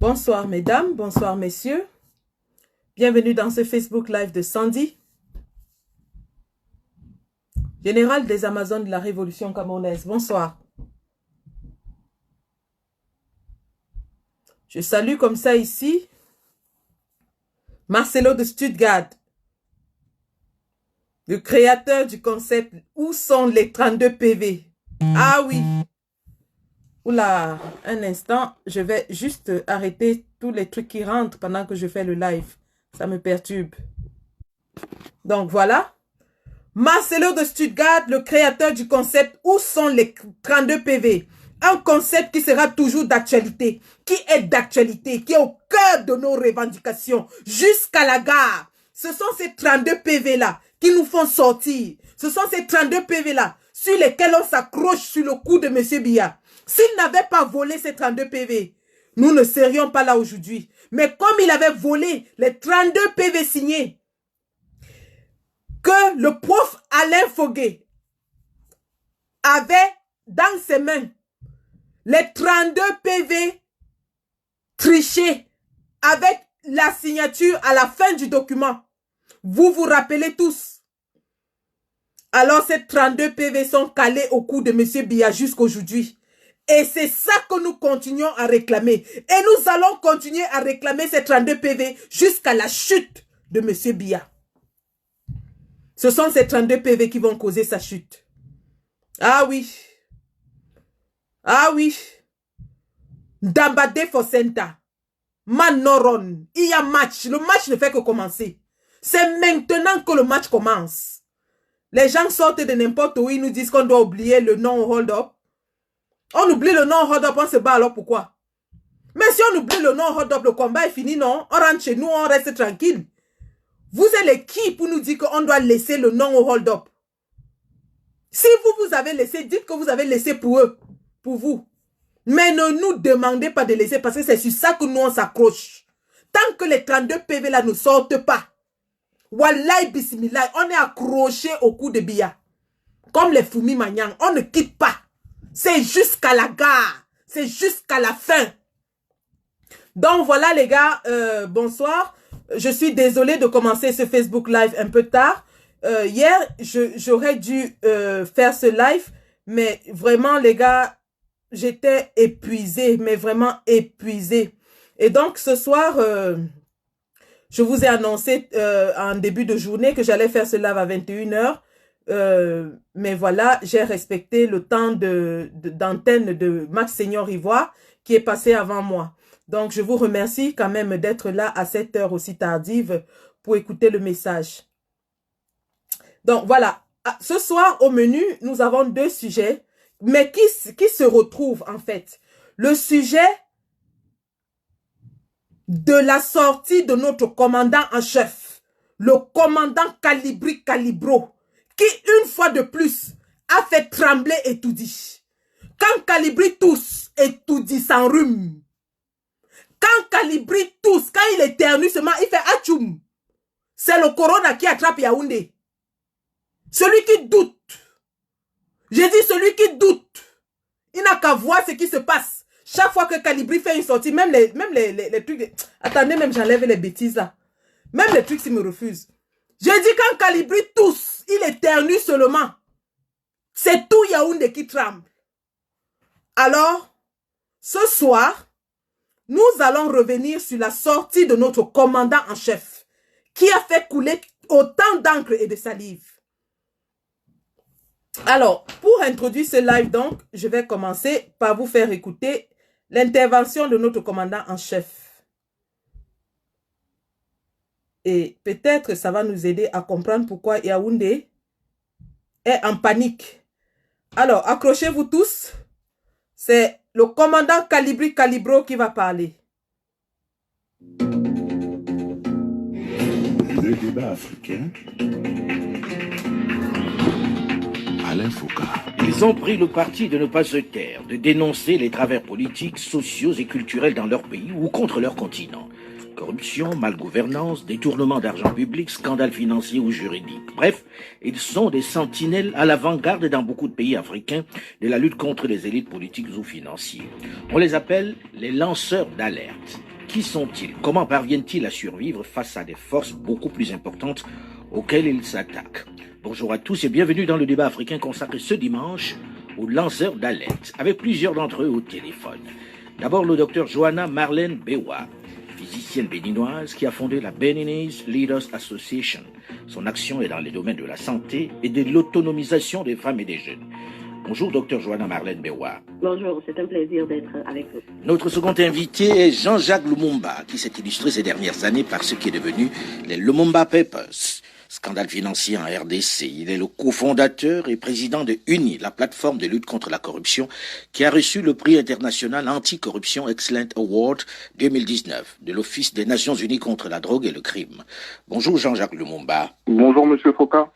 Bonsoir mesdames, bonsoir messieurs. Bienvenue dans ce Facebook Live de Sandy, général des Amazones de la Révolution camerounaise. Bonsoir. Je salue comme ça ici Marcelo de Stuttgart, le créateur du concept « Où sont les 32 PV ?» Ah oui. Oula, un instant, je vais juste arrêter tous les trucs qui rentrent pendant que je fais le live. Ça me perturbe. Donc voilà. Marcelo de Stuttgart, le créateur du concept « Où sont les 32 PV ?» Un concept qui sera toujours d'actualité, qui est d'actualité, qui est au cœur de nos revendications, jusqu'à la gare. Ce sont ces 32 PV-là qui nous font sortir. Ce sont ces 32 PV-là sur lesquels on s'accroche sur le cou de M. Biya. S'il n'avait pas volé ces 32 PV, nous ne serions pas là aujourd'hui. Mais comme il avait volé les 32 PV signés, que le prof Alain Foguet avait dans ses mains, les 32 PV trichés avec la signature à la fin du document. Vous vous rappelez tous. Alors ces 32 PV sont calés au cou de M. Biya jusqu'aujourd'hui. Et c'est ça que nous continuons à réclamer. Et nous allons continuer à réclamer ces 32 PV jusqu'à la chute de M. Biya. Ce sont ces 32 PV qui vont causer sa chute. Ah oui. Ah oui. Dambade Fosenta. Manoron. Il y a match. Le match ne fait que commencer. C'est maintenant que le match commence. Les gens sortent de n'importe où. Ils nous disent qu'on doit oublier le non hold up. On oublie le non hold up. On se bat alors pourquoi? Mais si on oublie le non hold up, le combat est fini, non? On rentre chez nous, on reste tranquille. Vous êtes les qui pour nous dire qu'on doit laisser le non au hold up? Si vous avez laissé, dites que vous avez laissé pour eux, pour vous. Mais ne nous demandez pas de laisser parce que c'est sur ça que nous on s'accroche. Tant que les 32 PV là ne sortent pas, Wallahi bismillah, on est accroché au cou de Biya. Comme les Fumi Magnang, on ne quitte pas. C'est jusqu'à la gare. C'est jusqu'à la fin. Donc voilà les gars, bonsoir. Je suis désolée de commencer ce Facebook Live un peu tard. Hier, j'aurais dû faire ce live, mais vraiment les gars, j'étais épuisée, mais vraiment épuisée. Et donc ce soir, je vous ai annoncé en début de journée que j'allais faire ce live à 21 h. Mais voilà, j'ai respecté le temps d'antenne de Max Seigneur Ivoire qui est passé avant moi. Donc, je vous remercie quand même d'être là à cette heure aussi tardive pour écouter le message. Donc, voilà. Ce soir, au menu, nous avons deux sujets, mais qui se retrouvent en fait. Le sujet de la sortie de notre commandant en chef, le commandant Kalibri Kalibro, qui, une fois de plus, a fait trembler Etoudi. Quand Kalibri tousse, Etoudi s'enrhume. Quand Kalibri tousse, quand il éternue seulement, il fait atchoum. C'est le corona qui attrape Yaoundé. Celui qui doute. J'ai dit celui qui doute. Il n'a qu'à voir ce qui se passe. Chaque fois que Kalibri fait une sortie, même les trucs... Attendez, même j'enlève les bêtises là. Même les trucs s'ils me refusent. J'ai dit quand Kalibri tousse, il éternue seulement. C'est tout Yaoundé qui tremble. Alors, ce soir, nous allons revenir sur la sortie de notre commandant en chef, qui a fait couler autant d'encre et de salive. Alors, pour introduire ce live donc, je vais commencer par vous faire écouter l'intervention de notre commandant en chef. Et peut-être ça va nous aider à comprendre pourquoi Yaoundé est en panique. Alors, accrochez-vous tous. C'est le commandant Kalibri Kalibro qui va parler. Le débat africain. Alain Foucault. Ils ont pris le parti de ne pas se taire, de dénoncer les travers politiques, sociaux et culturels dans leur pays ou contre leur continent. Corruption, malgouvernance, détournement d'argent public, scandales financiers ou juridiques. Bref, ils sont des sentinelles à l'avant-garde dans beaucoup de pays africains de la lutte contre les élites politiques ou financières. On les appelle les lanceurs d'alerte. Qui sont-ils? Comment parviennent-ils à survivre face à des forces beaucoup plus importantes auxquelles ils s'attaquent? Bonjour à tous et bienvenue dans le débat africain consacré ce dimanche aux lanceurs d'alerte, avec plusieurs d'entre eux au téléphone. D'abord le docteur Johanna Marlène Bewa, physicienne béninoise qui a fondé la Beninese Leaders Association. Son action est dans les domaines de la santé et de l'autonomisation des femmes et des jeunes. Bonjour, docteur Johanna Marlène Bewa. Bonjour, c'est un plaisir d'être avec vous. Notre second invité est Jean-Jacques Lumumba, qui s'est illustré ces dernières années par ce qui est devenu les Lumumba Papers. Scandale financier en RDC. Il est le cofondateur et président de UNI, la plateforme de lutte contre la corruption, qui a reçu le prix international Anti-Corruption Excellent Award 2019 de l'Office des Nations Unies contre la drogue et le crime. Bonjour Jean-Jacques Lumumba. Bonjour Monsieur Foucault.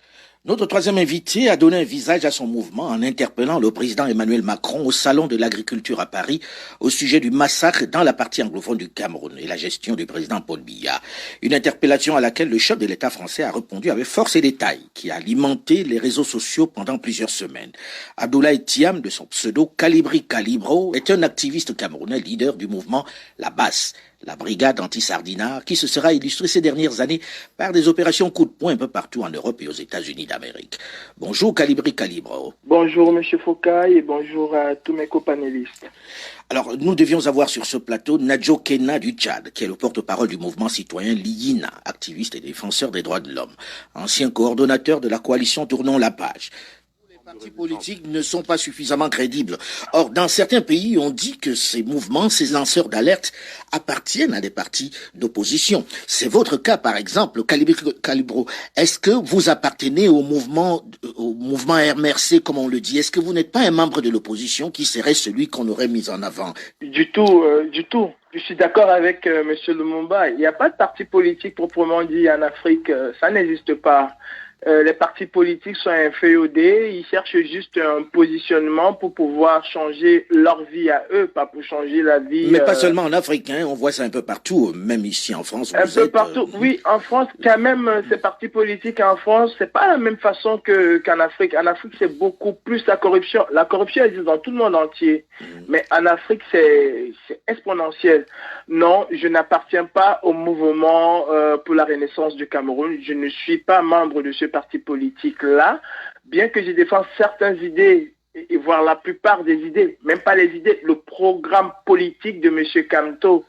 Notre troisième invité a donné un visage à son mouvement en interpellant le président Emmanuel Macron au Salon de l'Agriculture à Paris au sujet du massacre dans la partie anglophone du Cameroun et la gestion du président Paul Biya. Une interpellation à laquelle le chef de l'État français a répondu avec force et détail, qui a alimenté les réseaux sociaux pendant plusieurs semaines. Abdoulaye Thiam, de son pseudo Calibri Calibro, est un activiste camerounais leader du mouvement La Basse, la brigade anti-sardinard, qui se sera illustrée ces dernières années par des opérations coup de poing un peu partout en Europe et aux États-Unis d'Amérique. Bonjour Calibri Calibro. Bonjour Monsieur Foucault et bonjour à tous mes copanélistes. Alors, nous devions avoir sur ce plateau Nadjo Kena du Tchad, qui est le porte-parole du mouvement citoyen Liyina, activiste et défenseur des droits de l'homme, ancien coordonnateur de la coalition Tournons la page. Les partis politiques ne sont pas suffisamment crédibles. Or, dans certains pays, on dit que ces mouvements, ces lanceurs d'alerte, appartiennent à des partis d'opposition. C'est votre cas, par exemple, Calibro. Est-ce que vous appartenez au mouvement MRC, comme on le dit? Est-ce que vous n'êtes pas un membre de l'opposition qui serait celui qu'on aurait mis en avant? Du tout. Je suis d'accord avec Monsieur Lumumba. Il n'y a pas de parti politique proprement dit en Afrique. Ça n'existe pas. Les partis politiques sont inféodés, ils cherchent juste un positionnement pour pouvoir changer leur vie à eux, pas pour changer la vie... Mais pas seulement en Afrique, hein, on voit ça un peu partout, même ici en France. Un peu partout, oui, en France, quand même, ces partis politiques en France, c'est pas la même façon qu'en Afrique. En Afrique, c'est beaucoup plus la corruption. La corruption existe dans tout le monde entier, mais en Afrique, c'est exponentiel. Non, je n'appartiens pas au mouvement pour la renaissance du Cameroun. Je ne suis pas membre de ce parti politique-là, bien que je défende certaines idées, et voire la plupart des idées, même pas les idées, le programme politique de M. Kamto.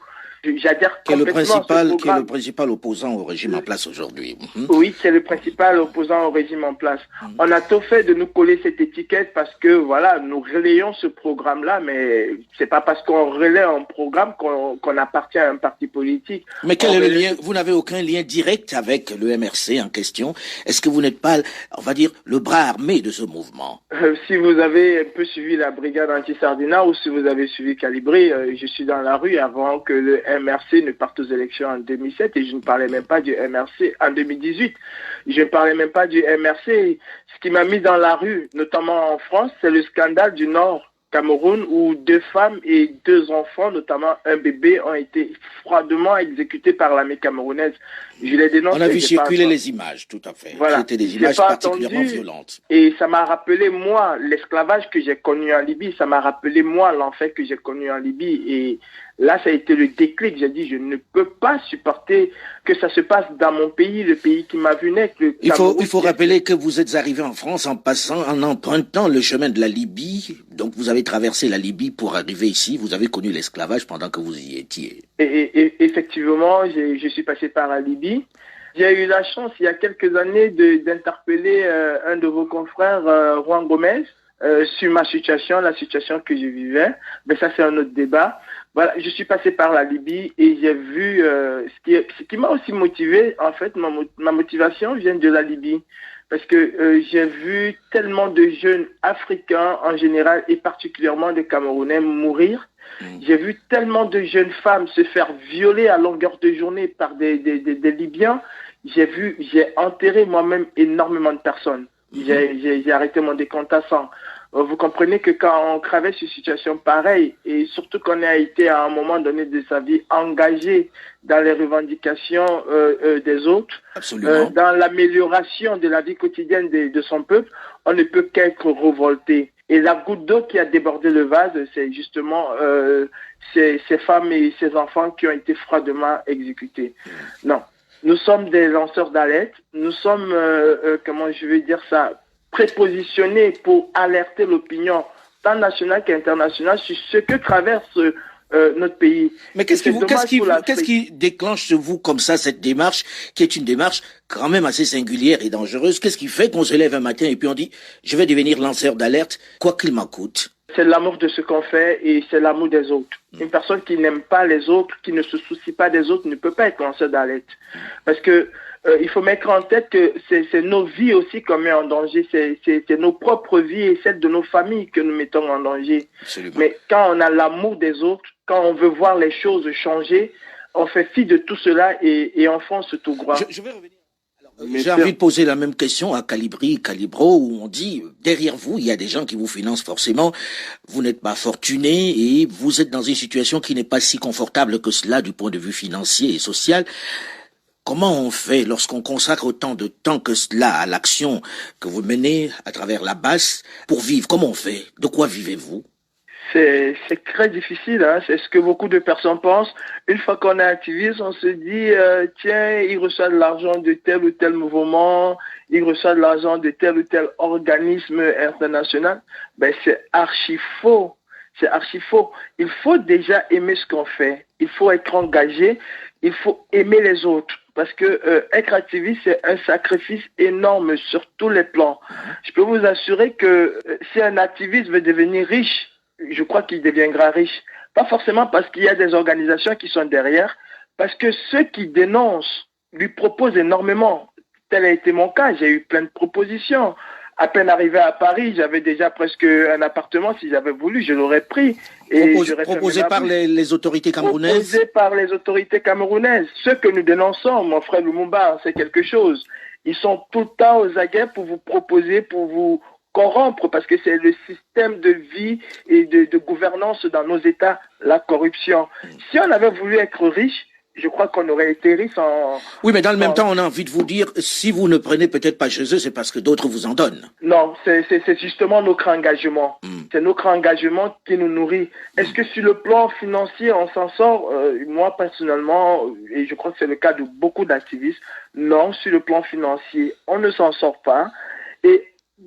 J'adhère complètement qui est le principal opposant au régime en place aujourd'hui. Oui, c'est le principal opposant au régime en place. On a tout fait de nous coller cette étiquette parce que, voilà, nous relayons ce programme-là, mais c'est pas parce qu'on relaie un programme qu'on appartient à un parti politique. Mais quel est le lien? Vous n'avez aucun lien direct avec le MRC en question. Est-ce que vous n'êtes pas, on va dire, le bras armé de ce mouvement? Si vous avez un peu suivi la brigade anti-sardinard ou si vous avez suivi Calibri, je suis dans la rue avant que le MRC ne parte aux élections en 2007 et je ne parlais même pas du MRC en 2018. Je ne parlais même pas du MRC. Ce qui m'a mis dans la rue, notamment en France, c'est le scandale du Nord Cameroun où 2 femmes et 2 enfants, notamment un bébé, ont été froidement exécutés par l'armée camerounaise. Je les dénonce. On a vu circuler les images, tout à fait. Voilà. C'était des images particulièrement violentes. Et ça m'a rappelé, moi, l'esclavage que j'ai connu en Libye. Ça m'a rappelé, moi, l'enfer que j'ai connu en Libye. Et là, ça a été le déclic. J'ai dit, je ne peux pas supporter que ça se passe dans mon pays, le pays qui m'a vu naître. Il faut rappeler que vous êtes arrivé en France en empruntant le chemin de la Libye. Donc, vous avez traversé la Libye pour arriver ici. Vous avez connu l'esclavage pendant que vous y étiez. Et effectivement, je suis passé par la Libye. J'ai eu la chance, il y a quelques années, d'interpeller un de vos confrères, Juan Gomez, sur ma situation, la situation que je vivais. Mais ça, c'est un autre débat. Voilà, je suis passé par la Libye et j'ai vu ce qui m'a aussi motivé. En fait, ma motivation vient de la Libye. Parce que j'ai vu tellement de jeunes Africains en général et particulièrement des Camerounais mourir. J'ai vu tellement de jeunes femmes se faire violer à longueur de journée par des Libyens. J'ai enterré moi-même énormément de personnes. J'ai arrêté mon décompte à 100. Vous comprenez que quand on traverse une situation pareille, et surtout qu'on a été à un moment donné de sa vie engagé dans les revendications des autres, dans l'amélioration de la vie quotidienne de son peuple, on ne peut qu'être révolté. Et la goutte d'eau qui a débordé le vase, c'est justement ces femmes et ces enfants qui ont été froidement exécutés. Non, nous sommes des lanceurs d'alerte. Nous sommes, comment je vais dire ça, prépositionnés pour alerter l'opinion tant nationale qu'internationale sur ce que traverse notre pays. Mais qu'est-ce qui déclenche chez vous comme ça cette démarche, qui est une démarche quand même assez singulière et dangereuse? Qu'est-ce qui fait qu'on se lève un matin et puis on dit « je vais devenir lanceur d'alerte, quoi qu'il m'en coûte ». C'est l'amour de ce qu'on fait et c'est l'amour des autres. Une personne qui n'aime pas les autres, qui ne se soucie pas des autres, ne peut pas être lanceur d'alerte. Parce que il faut mettre en tête que c'est nos vies aussi qu'on met en danger. C'est nos propres vies et celles de nos familles que nous mettons en danger. Absolument. Mais quand on a l'amour des autres, quand on veut voir les choses changer, on fait fi de tout cela et on fonce tout droit. Je vais revenir. J'ai envie de poser la même question à Calibro, où on dit, derrière vous, il y a des gens qui vous financent forcément, vous n'êtes pas fortuné et vous êtes dans une situation qui n'est pas si confortable que cela du point de vue financier et social. Comment on fait lorsqu'on consacre autant de temps que cela à l'action que vous menez à travers la BAS pour vivre? Comment on fait? De quoi vivez-vous? C'est très difficile, hein. C'est ce que beaucoup de personnes pensent. Une fois qu'on est activiste, on se dit tiens, il reçoit de l'argent de tel ou tel mouvement, il reçoit de l'argent de tel ou tel organisme international. Ben c'est archi faux. C'est archi faux. Il faut déjà aimer ce qu'on fait. Il faut être engagé. Il faut aimer les autres. Parce que être activiste, c'est un sacrifice énorme sur tous les plans. Je peux vous assurer que si un activiste veut devenir riche, je crois qu'il deviendra riche. Pas forcément parce qu'il y a des organisations qui sont derrière, parce que ceux qui dénoncent lui proposent énormément. Tel a été mon cas, j'ai eu plein de propositions. À peine arrivé à Paris, j'avais déjà presque un appartement. Si j'avais voulu, je l'aurais pris. Proposé par les autorités camerounaises? Proposé par les autorités camerounaises. Ceux que nous dénonçons, mon frère Lumumba, c'est quelque chose. Ils sont tout le temps aux aguets pour vous proposer, pour vous corrompre, parce que c'est le système de vie et de gouvernance dans nos États, la corruption. Si on avait voulu être riche, je crois qu'on aurait été riche en... Oui, mais dans le même temps, on a envie de vous dire, si vous ne prenez peut-être pas chez eux, c'est parce que d'autres vous en donnent. Non, c'est justement notre engagement. C'est notre engagement qui nous nourrit. Est-ce que sur le plan financier, on s'en sort? Moi, personnellement, et je crois que c'est le cas de beaucoup d'activistes, non, sur le plan financier, on ne s'en sort pas. Et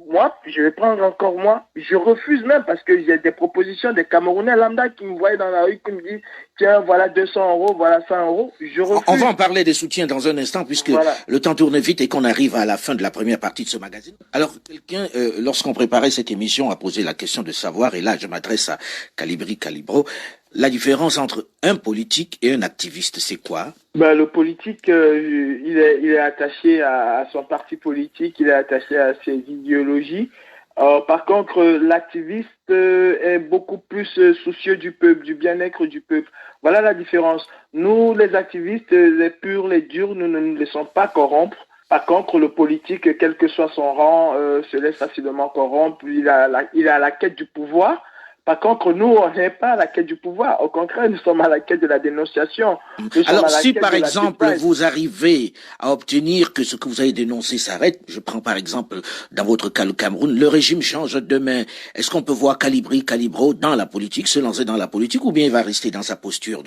moi, je vais prendre encore moi, je refuse même parce que j'ai des propositions des Camerounais lambda qui me voient dans la rue, qui me disent tiens, voilà 200 €, voilà 100 €. Je refuse. On va en parler des soutiens dans un instant puisque voilà. Le temps tourne vite et qu'on arrive à la fin de la première partie de ce magazine. Alors, quelqu'un, lorsqu'on préparait cette émission, a posé la question de savoir, et là je m'adresse à Calibro, la différence entre un politique et un activiste, c'est quoi? Ben, le politique, il est attaché à son parti politique, il est attaché à ses idéologies. Par contre, l'activiste est beaucoup plus soucieux du peuple, du bien-être du peuple. Voilà la différence. Nous, les activistes, les purs, les durs, nous ne nous laissons pas corrompre. Par contre, le politique, quel que soit son rang, se laisse facilement corrompre. Il a la quête du pouvoir. Par contre, nous, on n'est pas à la quête du pouvoir. Au contraire, nous sommes à la quête de la dénonciation. Alors, si par exemple, vous arrivez à obtenir que ce que vous avez dénoncé s'arrête, je prends par exemple, dans votre cas, le Cameroun, le régime change demain. Est-ce qu'on peut voir Calibro dans la politique, se lancer dans la politique, ou bien il va rester dans sa posture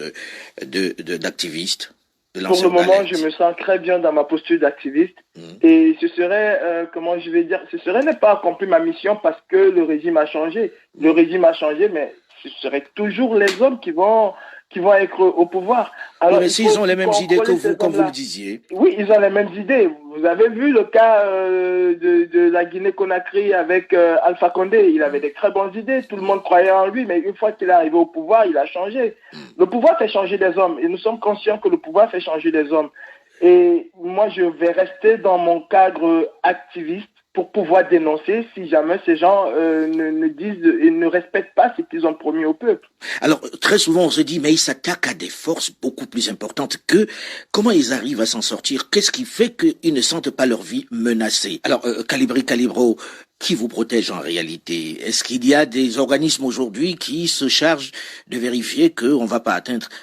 d'activiste? Pour le moment, je me sens très bien dans ma posture d'activiste. Et ce serait, comment je vais dire, ce serait ne pas accomplir ma mission parce que le régime a changé. Le régime a changé, mais ce serait toujours les hommes qui vont être au pouvoir. Alors, mais s'ils ont les mêmes idées que vous, comme vous le disiez. Oui, ils ont les mêmes idées. Vous avez vu le cas de la Guinée-Conakry avec Alpha Condé. Il avait des très bonnes idées. Tout le monde croyait en lui, mais une fois qu'il est arrivé au pouvoir, il a changé. Le pouvoir fait changer des hommes. Et nous sommes conscients que le pouvoir fait changer des hommes. Et moi, je vais rester dans mon cadre activiste pour pouvoir dénoncer si jamais ces gens ne disent et ne respectent pas ce qu'ils ont promis au peuple. Alors, très souvent, on se dit, mais ils s'attaquent à des forces beaucoup plus importantes qu'eux. Comment ils arrivent à s'en sortir? Qu'est-ce qui fait qu'ils ne sentent pas leur vie menacée? Alors, Calibro, qui vous protège en réalité? Est-ce qu'il y a des organismes aujourd'hui qui se chargent de vérifier qu'on ne va pas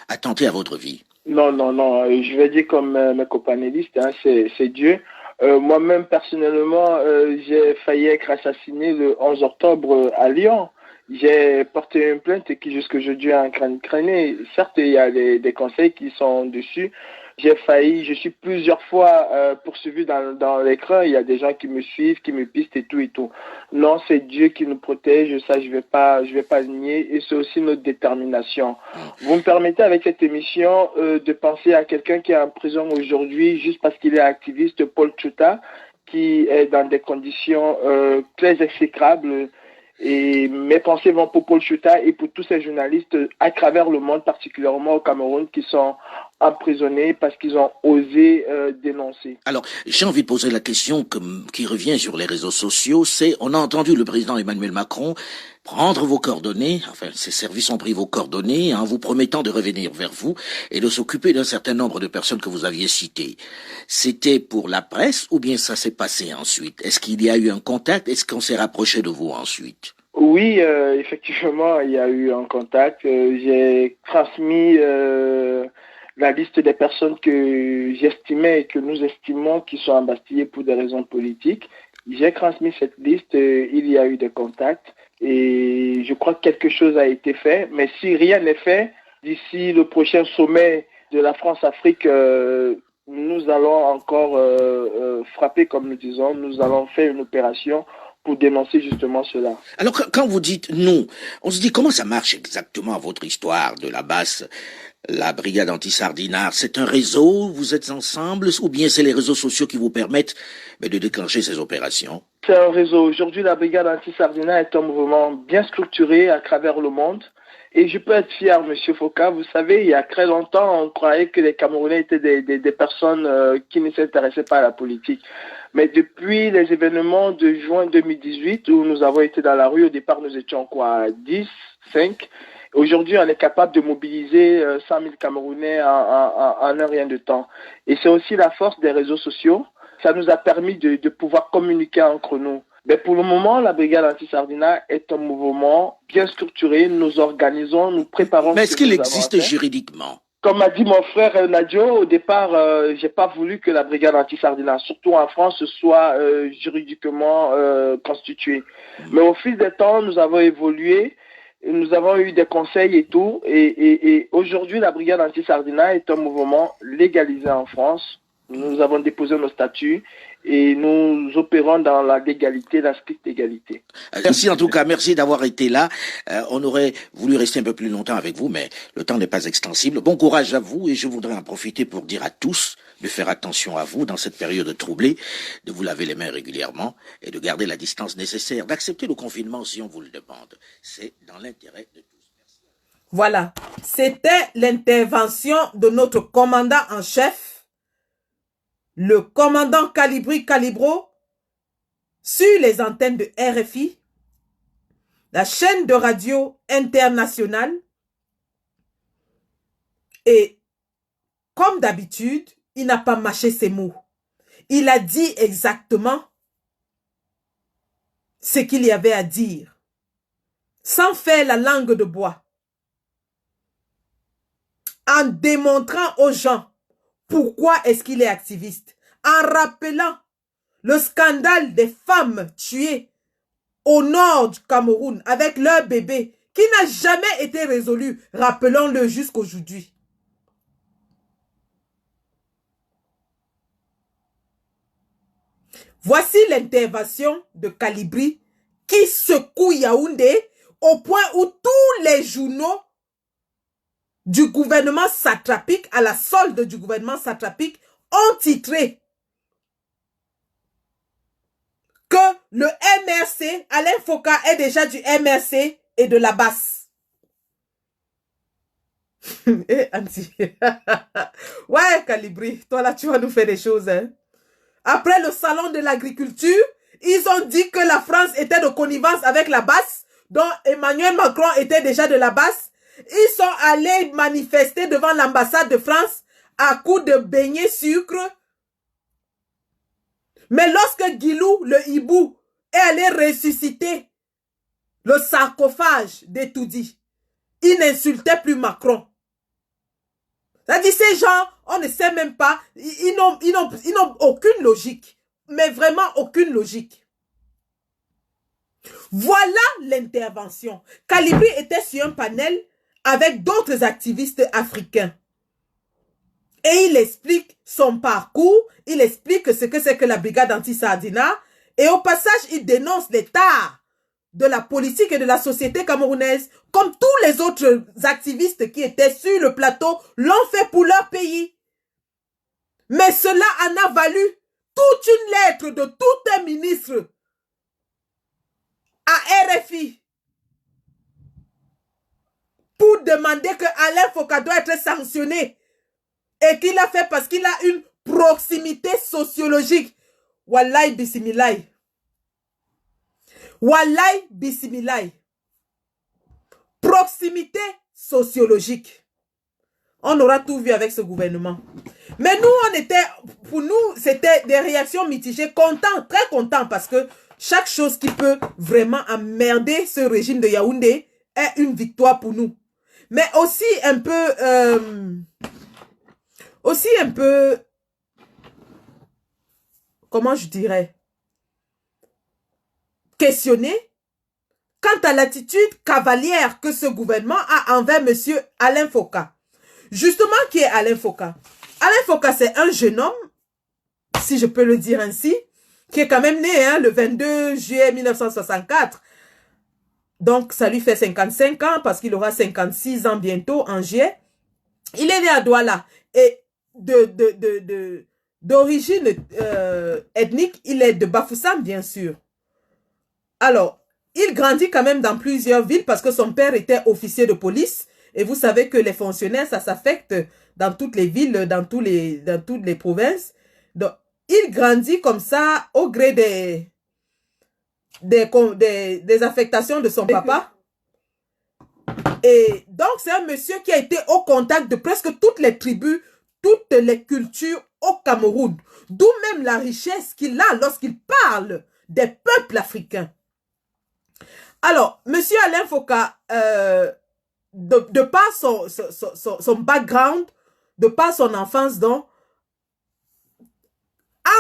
attenter à votre vie? Non. Je vais dire comme mes copanélistes, hein, c'est Dieu. Moi-même, personnellement, j'ai failli être assassiné le 11 octobre à Lyon. J'ai porté une plainte qui jusqu'aujourd'hui est en train de traîner. Certes, il y a des conseils qui sont dessus. J'ai failli, je suis plusieurs fois poursuivi dans l'écran. Il y a des gens qui me suivent, qui me pistent et tout et tout. Non, c'est Dieu qui nous protège. Ça, je vais pas le nier. Et c'est aussi notre détermination. Vous me permettez avec cette émission de penser à quelqu'un qui est en prison aujourd'hui juste parce qu'il est activiste, Paul Tchouta, qui est dans des conditions très exécrables. Et mes pensées vont pour Paul Tchouta et pour tous ces journalistes à travers le monde, particulièrement au Cameroun, qui sont emprisonnés parce qu'ils ont osé dénoncer. Alors, j'ai envie de poser la question qui revient sur les réseaux sociaux, c'est, on a entendu le président Emmanuel Macron prendre vos coordonnées, enfin, ses services ont pris vos coordonnées en vous promettant de revenir vers vous et de s'occuper d'un certain nombre de personnes que vous aviez citées. C'était pour la presse ou bien ça s'est passé ensuite? Est-ce qu'il y a eu un contact? Est-ce qu'on s'est rapproché de vous ensuite? Oui, effectivement, il y a eu un contact. J'ai transmis la liste des personnes que j'estimais et que nous estimons qui sont embastillées pour des raisons politiques. J'ai transmis cette liste, il y a eu des contacts et je crois que quelque chose a été fait. Mais si rien n'est fait, d'ici le prochain sommet de la France-Afrique, nous allons encore frapper, comme nous disons, nous allons faire une opération pour dénoncer justement cela. Alors, quand vous dites nous, on se dit comment ça marche exactement votre histoire de la basse, la brigade anti-sardinard? C'est un réseau, vous êtes ensemble, ou bien c'est les réseaux sociaux qui vous permettent de déclencher ces opérations? C'est un réseau. Aujourd'hui, la brigade anti-sardinard est un mouvement bien structuré à travers le monde. Et je peux être fier, Monsieur Foka. Vous savez, il y a très longtemps, on croyait que les Camerounais étaient des personnes qui ne s'intéressaient pas à la politique. Mais depuis les événements de juin 2018, où nous avons été dans la rue, au départ, nous étions quoi, 10, 5. Aujourd'hui, on est capable de mobiliser 100 000 Camerounais en un rien de temps. Et c'est aussi la force des réseaux sociaux. Ça nous a permis de pouvoir communiquer entre nous. Mais pour le moment, la brigade anti-sardinard est un mouvement bien structuré. Nous organisons, nous préparons. Mais est-ce qu'il existe juridiquement? Comme a dit mon frère Nadio, au départ, j'ai pas voulu que la brigade anti-sardinard, surtout en France, soit juridiquement constituée. Mais au fil des temps, nous avons évolué. Nous avons eu des conseils et tout. Et aujourd'hui, la brigade anti-sardinard est un mouvement légalisé en France. Nous avons déposé nos statuts et nous opérons dans la légalité, la stricte égalité. Merci en tout cas, merci d'avoir été là. On aurait voulu rester un peu plus longtemps avec vous, mais le temps n'est pas extensible. Bon courage à vous et je voudrais en profiter pour dire à tous de faire attention à vous dans cette période troublée, de vous laver les mains régulièrement et de garder la distance nécessaire, d'accepter le confinement si on vous le demande. C'est dans l'intérêt de tous. Merci. Voilà, c'était l'intervention de notre commandant en chef, le commandant Calibri Calibro, sur les antennes de RFI, la chaîne de radio internationale. Et comme d'habitude, il n'a pas mâché ses mots. Il a dit exactement ce qu'il y avait à dire, sans faire la langue de bois, en démontrant aux gens pourquoi est-ce qu'il est activiste, en rappelant le scandale des femmes tuées au nord du Cameroun avec leurs bébés qui n'a jamais été résolu, rappelons-le jusqu'aujourd'hui. Voici l'intervention de Calibri qui secoue Yaoundé au point où tous les journaux du gouvernement satrapique, à la solde du gouvernement satrapique, ont titré que le MRC, Alain Foka est déjà du MRC et de la basse. Eh, Anti. Ouais, Calibri, toi là, tu vas nous faire des choses. Hein. Après le salon de l'agriculture, ils ont dit que la France était de connivence avec la basse, dont Emmanuel Macron était déjà de la basse. Ils sont allés manifester devant l'ambassade de France à coups de beignets sucre. Mais lorsque Guilou, le hibou, est allé ressusciter le sarcophage d'Etoudi, il n'insultait plus Macron. C'est-à-dire, ces gens, on ne sait même pas, ils n'ont aucune logique. mais vraiment aucune logique. Voilà l'intervention. Calibri était sur un panel avec d'autres activistes africains. Et il explique son parcours, il explique ce que c'est que la brigade anti-Sardina, et au passage, il dénonce l'état de la politique et de la société camerounaise, comme tous les autres activistes qui étaient sur le plateau l'ont fait pour leur pays. Mais cela en a valu toute une lettre de tout un ministre à RFI pour demander que Alain Foka doit être sanctionné. Et qu'il a fait parce qu'il a une proximité sociologique. Wallahi bismillah. Wallahi bismillah. Proximité sociologique. On aura tout vu avec ce gouvernement. Mais nous, pour nous, c'était des réactions mitigées. Contents, très contents, parce que chaque chose qui peut vraiment emmerder ce régime de Yaoundé est une victoire pour nous. Mais aussi un peu, comment je dirais, questionné quant à l'attitude cavalière que ce gouvernement a envers monsieur Alain Foka. Justement, qui est Alain Foka? Alain Foka, c'est un jeune homme, si je peux le dire ainsi, qui est quand même né le 22 juillet 1964. Donc, ça lui fait 55 ans parce qu'il aura 56 ans bientôt en juillet. Il est né à Douala et d'origine ethnique, il est de Bafoussam, bien sûr. Alors, il grandit quand même dans plusieurs villes parce que son père était officier de police. Et vous savez que les fonctionnaires, ça s'affecte dans toutes les villes, dans toutes les provinces. Donc, il grandit comme ça au gré des affectations de son papa. Et donc, c'est un monsieur qui a été au contact de presque toutes les tribus, toutes les cultures au Cameroun. D'où même la richesse qu'il a lorsqu'il parle des peuples africains. Alors, monsieur Alain Foka, de par son background, de par son enfance, donc,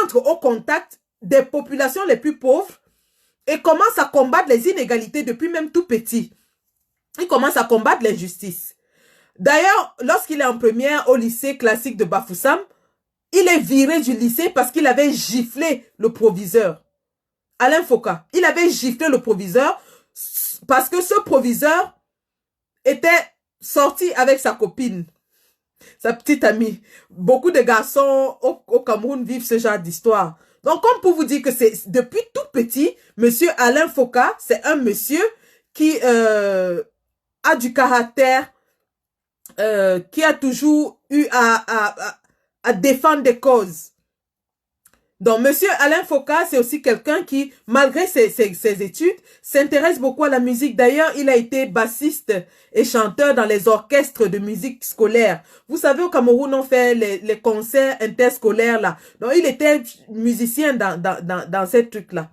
entre au contact des populations les plus pauvres et commence à combattre les inégalités depuis même tout petit. Il commence à combattre l'injustice. D'ailleurs, lorsqu'il est en première au lycée classique de Bafoussam, il est viré du lycée parce qu'il avait giflé le proviseur. Alain Foka, il avait giflé le proviseur parce que ce proviseur était sorti avec sa copine, sa petite amie. Beaucoup de garçons au Cameroun vivent ce genre d'histoire. Donc, comme pour vous dire que c'est depuis tout petit, monsieur Alain Foka, c'est un monsieur qui a du caractère, qui a toujours eu à défendre des causes. Donc, monsieur Alain Foka, c'est aussi quelqu'un qui, malgré ses études, s'intéresse beaucoup à la musique. D'ailleurs, il a été bassiste et chanteur dans les orchestres de musique scolaire. Vous savez, au Cameroun, on fait les concerts interscolaires, là. Donc, il était musicien dans ces trucs-là.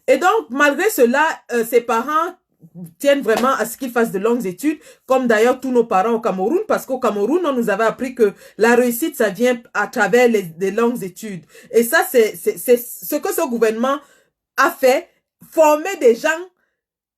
Et donc, malgré cela, ses parents tiennent vraiment à ce qu'il fasse de longues études, comme d'ailleurs tous nos parents au Cameroun, parce qu'au Cameroun, on nous avait appris que la réussite, ça vient à travers des longues études. Et ça, c'est ce que ce gouvernement a fait, former des gens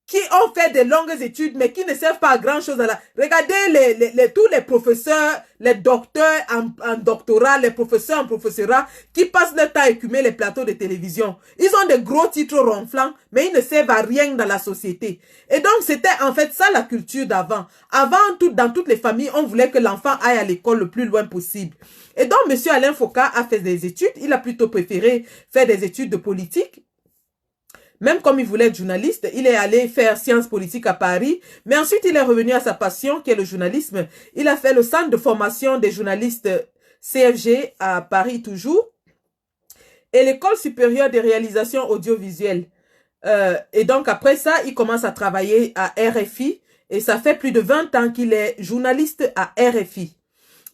qui ont fait des longues études, mais qui ne servent pas à grand-chose. Regardez tous les professeurs, les docteurs en doctorat, les professeurs en professorat, qui passent leur temps à écumer les plateaux de télévision. Ils ont des gros titres ronflants, mais ils ne servent à rien dans la société. Et donc, c'était en fait ça la culture d'avant. Avant, dans toutes les familles, on voulait que l'enfant aille à l'école le plus loin possible. Et donc, monsieur Alain Foka a fait des études. Il a plutôt préféré faire des études de politique. Même comme il voulait être journaliste, il est allé faire sciences politiques à Paris, mais ensuite il est revenu à sa passion qui est le journalisme. Il a fait le centre de formation des journalistes CFG à Paris toujours et l'école supérieure des réalisations audiovisuelles. Et donc après ça, il commence à travailler à RFI et ça fait plus de 20 ans qu'il est journaliste à RFI.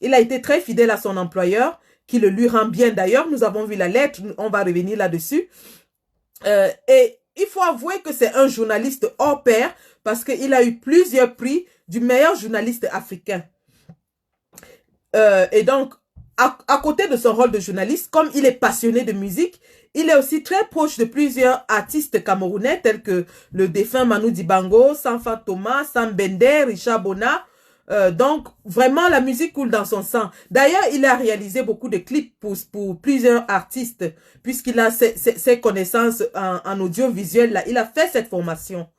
Il a été très fidèle à son employeur qui le lui rend bien d'ailleurs. Nous avons vu la lettre, on va revenir là-dessus. Et il faut avouer que c'est un journaliste hors pair parce qu'il a eu plusieurs prix du meilleur journaliste africain. Et donc, à côté de son rôle de journaliste, comme il est passionné de musique, il est aussi très proche de plusieurs artistes camerounais tels que le défunt Manu Dibango, Sanfa Thomas, Sam Bender, Richard Bona. Donc, vraiment, la musique coule dans son sang. D'ailleurs, il a réalisé beaucoup de clips pour plusieurs artistes, puisqu'il a ses connaissances en audiovisuel. Là. Il a fait cette formation.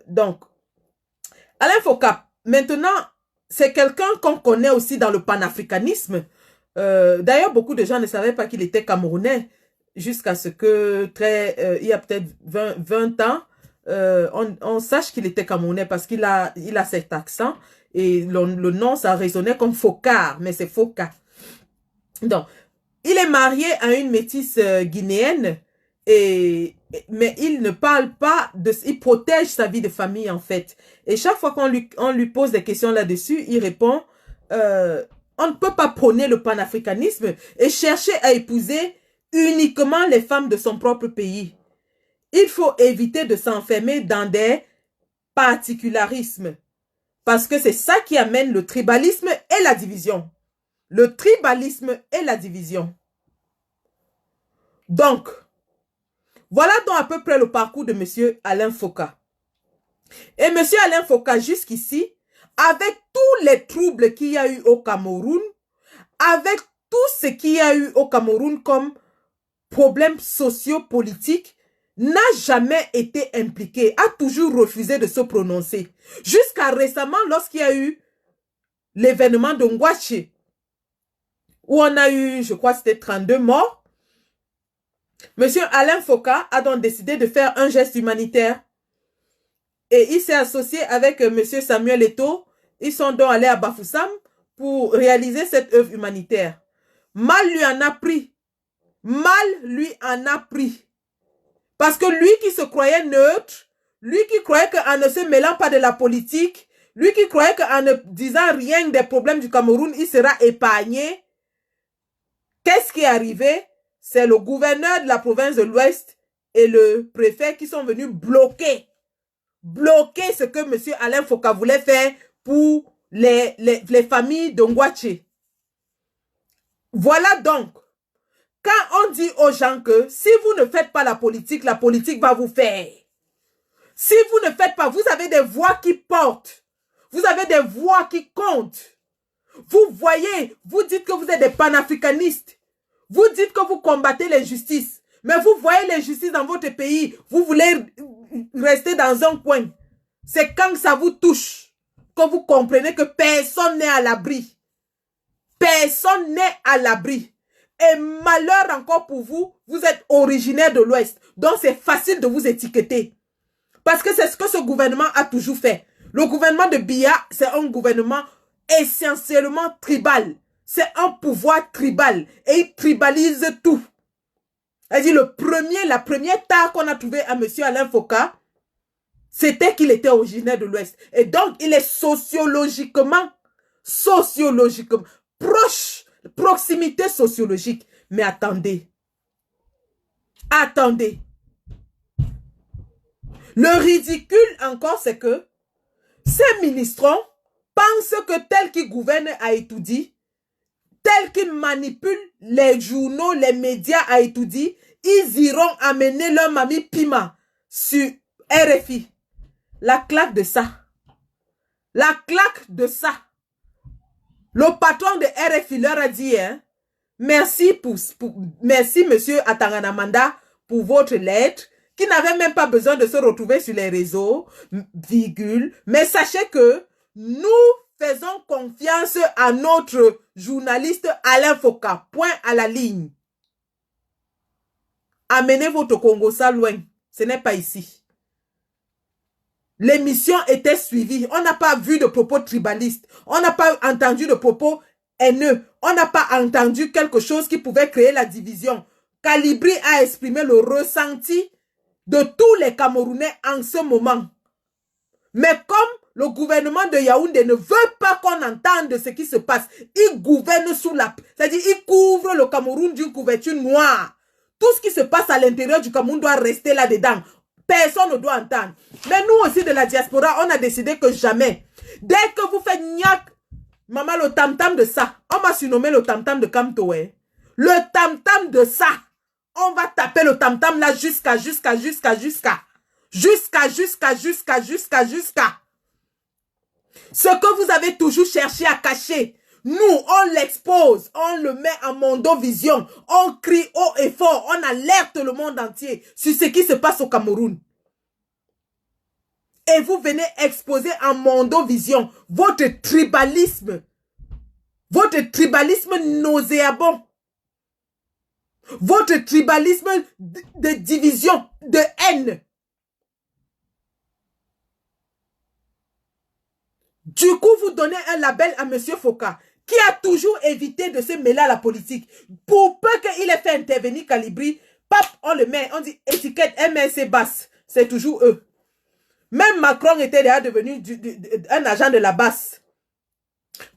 Donc, Alain Foka, maintenant, c'est quelqu'un qu'on connaît aussi dans le panafricanisme. D'ailleurs, beaucoup de gens ne savaient pas qu'il était camerounais jusqu'à ce que, il y a peut-être 20 ans, on sache qu'il était camerounais parce qu'il a cet accent. Et le nom, ça résonnait comme Foka, mais c'est Foka. Donc, il est marié à une métisse guinéenne, mais il ne parle pas il protège sa vie de famille, en fait. Et chaque fois qu'on lui pose des questions là-dessus, il répond, on ne peut pas prôner le panafricanisme et chercher à épouser uniquement les femmes de son propre pays. Il faut éviter de s'enfermer dans des particularismes. Parce que c'est ça qui amène le tribalisme et la division. Le tribalisme et la division. Donc, voilà donc à peu près le parcours de M. Alain Foka. Et M. Alain Foka, jusqu'ici, avec tous les troubles qu'il y a eu au Cameroun, avec tout ce qu'il y a eu au Cameroun comme problèmes sociopolitiques, n'a jamais été impliqué, a toujours refusé de se prononcer. Jusqu'à récemment, lorsqu'il y a eu l'événement de Ngwache, où on a eu, je crois, c'était 32 morts, M. Alain Foka a donc décidé de faire un geste humanitaire. Et il s'est associé avec M. Samuel Eto'o. Ils sont donc allés à Bafoussam pour réaliser cette œuvre humanitaire. Mal lui en a pris. Mal lui en a pris. Parce que lui qui se croyait neutre, lui qui croyait qu'en ne se mêlant pas de la politique, lui qui croyait qu'en ne disant rien des problèmes du Cameroun, il sera épargné. Qu'est-ce qui est arrivé? C'est le gouverneur de la province de l'Ouest et le préfet qui sont venus bloquer ce que M. Alain Foka voulait faire pour les familles de Ngwache. Voilà donc. Quand on dit aux gens que si vous ne faites pas la politique va vous faire. Si vous ne faites pas, vous avez des voix qui portent. Vous avez des voix qui comptent. Vous voyez, vous dites que vous êtes des panafricanistes. Vous dites que vous combattez l'injustice. Mais vous voyez l'injustice dans votre pays. Vous voulez rester dans un coin. C'est quand ça vous touche que vous comprenez que personne n'est à l'abri. Personne n'est à l'abri. Et malheur encore pour vous, vous êtes originaire de l'Ouest. Donc c'est facile de vous étiqueter. Parce que c'est ce que ce gouvernement a toujours fait. Le gouvernement de Biya, c'est un gouvernement essentiellement tribal. C'est un pouvoir tribal. Et il tribalise tout. C'est-à-dire la première tare qu'on a trouvée à M. Alain Foka, c'était qu'il était originaire de l'Ouest. Et donc il est sociologiquement proche. Proximité sociologique. Mais attendez. Attendez. Le ridicule encore, c'est que ces ministrons pensent que tel qui gouverne à Etoudi, tel qui manipule les journaux, les médias à Etoudi, ils iront amener leur mamie Pima sur RFI. La claque de ça. La claque de ça. Le patron de RFI leur a dit, hein, merci monsieur Atanganamanda pour votre lettre, qui n'avait même pas besoin de se retrouver sur les réseaux, virgule, mais sachez que nous faisons confiance à notre journaliste Alain Foka, point à la ligne. Amenez votre Congo ça loin, ce n'est pas ici. L'émission était suivie. On n'a pas vu de propos tribalistes. On n'a pas entendu de propos haineux. On n'a pas entendu quelque chose qui pouvait créer la division. Calibri a exprimé le ressenti de tous les Camerounais en ce moment. Mais comme le gouvernement de Yaoundé ne veut pas qu'on entende ce qui se passe, il gouverne sous la... C'est-à-dire, il couvre le Cameroun d'une couverture noire. Tout ce qui se passe à l'intérieur du Cameroun doit rester là-dedans. Personne ne doit entendre. Mais nous aussi de la diaspora, on a décidé que jamais. Dès que vous faites gnac, Maman, le tam-tam de ça. On m'a surnommé le tam-tam de Kamto. Hein. Le tam-tam de ça. On va taper le tam-tam là jusqu'à. Ce que vous avez toujours cherché à cacher. Nous, on l'expose, on le met en Mondovision, on crie haut et fort, on alerte le monde entier sur ce qui se passe au Cameroun. Et vous venez exposer en Mondovision votre tribalisme nauséabond, votre tribalisme de division, de haine. Du coup, vous donnez un label à M. Foka, qui a toujours évité de se mêler à la politique. Pour peu qu'il ait fait intervenir Calibri, pap, on le met, on dit étiquette MLC basse. C'est toujours eux. Même Macron était déjà devenu un agent de la basse.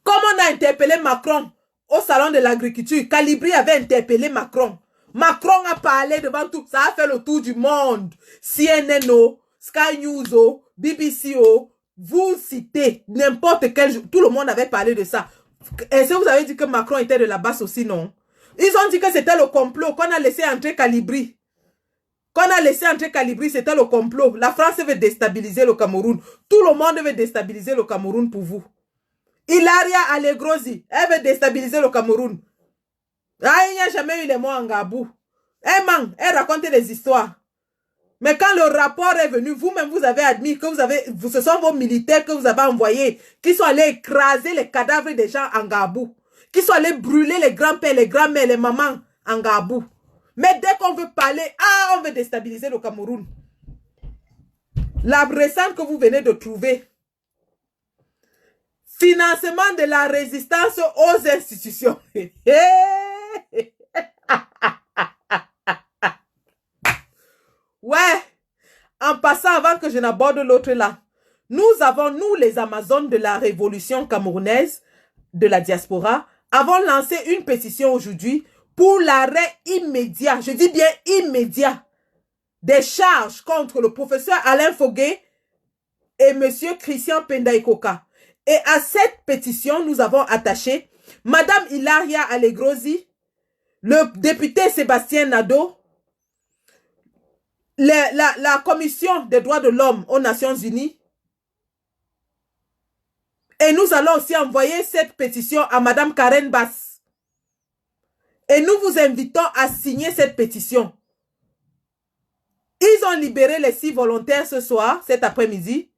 Comme on a interpellé Macron au salon de l'agriculture, Calibri avait interpellé Macron. Macron a parlé devant tout, ça a fait le tour du monde. CNN, Sky News, BBC, vous citez n'importe quel... Tout le monde avait parlé de ça. Est-ce que vous avez dit que Macron était de la basse aussi, non? Ils ont dit que c'était le complot, qu'on a laissé entrer Calibri. C'était le complot. La France veut déstabiliser le Cameroun. Tout le monde veut déstabiliser le Cameroun pour vous. Hilaria Allegrozi, elle veut déstabiliser le Cameroun. Ah, il n'y a jamais eu les mots en gabou. Elle racontait des histoires. Mais quand le rapport est venu, vous-même, vous avez admis que ce sont vos militaires que vous avez envoyés, qui sont allés écraser les cadavres des gens en Gabou, qui sont allés brûler les grands-pères, les grands-mères, les mamans en Gabou. Mais dès qu'on veut parler, on veut déstabiliser le Cameroun. La récente que vous venez de trouver, financement de la résistance aux institutions. Ouais, en passant, avant que je n'aborde l'autre là, nous avons, nous les Amazones de la révolution camerounaise, de la diaspora, avons lancé une pétition aujourd'hui pour l'arrêt immédiat, je dis bien immédiat, des charges contre le professeur Alain Fogué et monsieur Christian Pendaïkoka. Et à cette pétition, nous avons attaché Madame Hilaria Allegrozi, le député Sébastien Nadeau, la Commission des droits de l'homme aux Nations Unies. Et nous allons aussi envoyer cette pétition à Madame Karen Bass. Et nous vous invitons à signer cette pétition. Ils ont libéré les 6 volontaires ce soir, cet après-midi.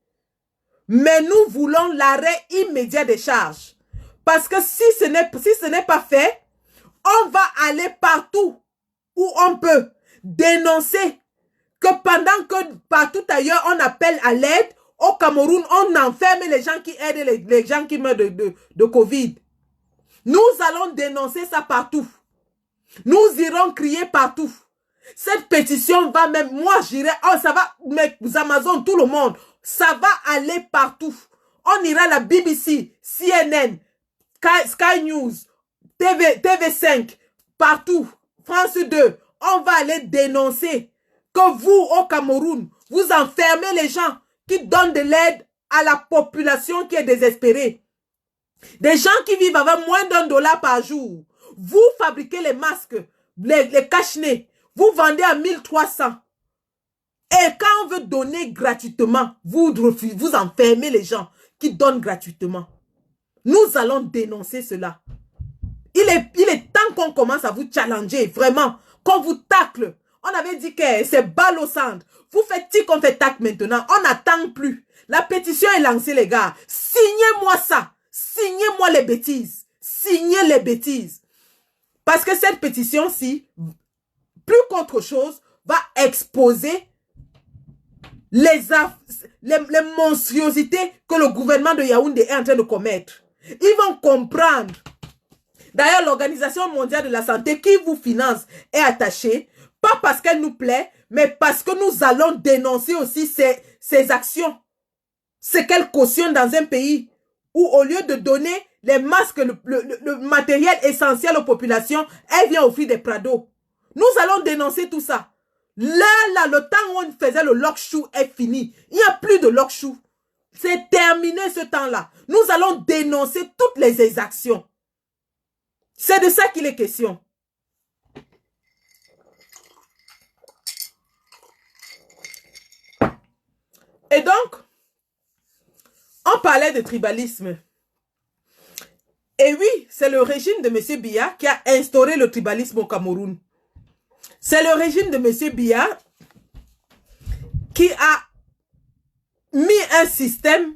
Mais nous voulons l'arrêt immédiat des charges. Parce que si ce n'est pas fait, on va aller partout où on peut dénoncer que pendant que partout ailleurs on appelle à l'aide, au Cameroun, on enferme les gens qui aident les gens qui meurent de Covid. Nous allons dénoncer ça partout. Nous irons crier partout. Cette pétition va même, moi j'irai, ça va, mais Amazon, tout le monde, ça va aller partout. On ira à la BBC, CNN, Sky News, TV5, partout, France 2. On va aller dénoncer que vous, au Cameroun, vous enfermez les gens qui donnent de l'aide à la population qui est désespérée. Des gens qui vivent avec moins d'$1 par jour. Vous fabriquez les masques, les cache-nez. Vous vendez à 1300. Et quand on veut donner gratuitement, vous enfermez les gens qui donnent gratuitement. Nous allons dénoncer cela. Il est temps qu'on commence à vous challenger, vraiment, qu'on vous tacle. On avait dit que c'est balle au centre. Vous faites tic, on fait tac maintenant. On n'attend plus. La pétition est lancée, les gars. Signez-moi ça. Signez-moi les bêtises. Signez les bêtises. Parce que cette pétition-ci, plus qu'autre chose, va exposer les monstruosités que le gouvernement de Yaoundé est en train de commettre. Ils vont comprendre. D'ailleurs, l'Organisation mondiale de la santé qui vous finance est attachée, pas parce qu'elle nous plaît, mais parce que nous allons dénoncer aussi ces actions. C'est qu'elle cautionne dans un pays où, au lieu de donner les masques, le matériel essentiel aux populations, elle vient offrir des prados. Nous allons dénoncer tout ça. Là, le temps où on faisait le lock-chou est fini. Il n'y a plus de lock-chou. C'est terminé ce temps-là. Nous allons dénoncer toutes les exactions. C'est de ça qu'il est question. Et donc, on parlait de tribalisme. Et oui, c'est le régime de M. Biya qui a instauré le tribalisme au Cameroun. C'est le régime de M. Biya qui a mis un système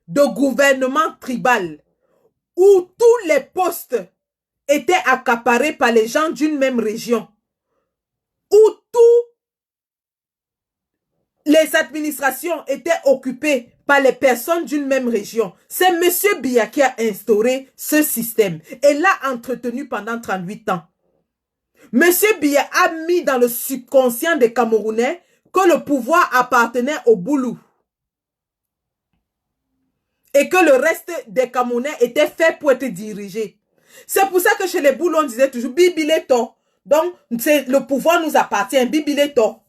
de gouvernement tribal où tous les postes étaient accaparés par les gens d'une même région, où toutes les administrations étaient occupées par les personnes d'une même région. C'est M. Biya qui a instauré ce système et l'a entretenu pendant 38 ans. M. Biya a mis dans le subconscient des Camerounais que le pouvoir appartenait au Boulou et que le reste des Camerounais était fait pour être dirigé. C'est pour ça que chez les Boulous, on disait toujours Bibileto. Donc, le pouvoir nous appartient, Bibileto.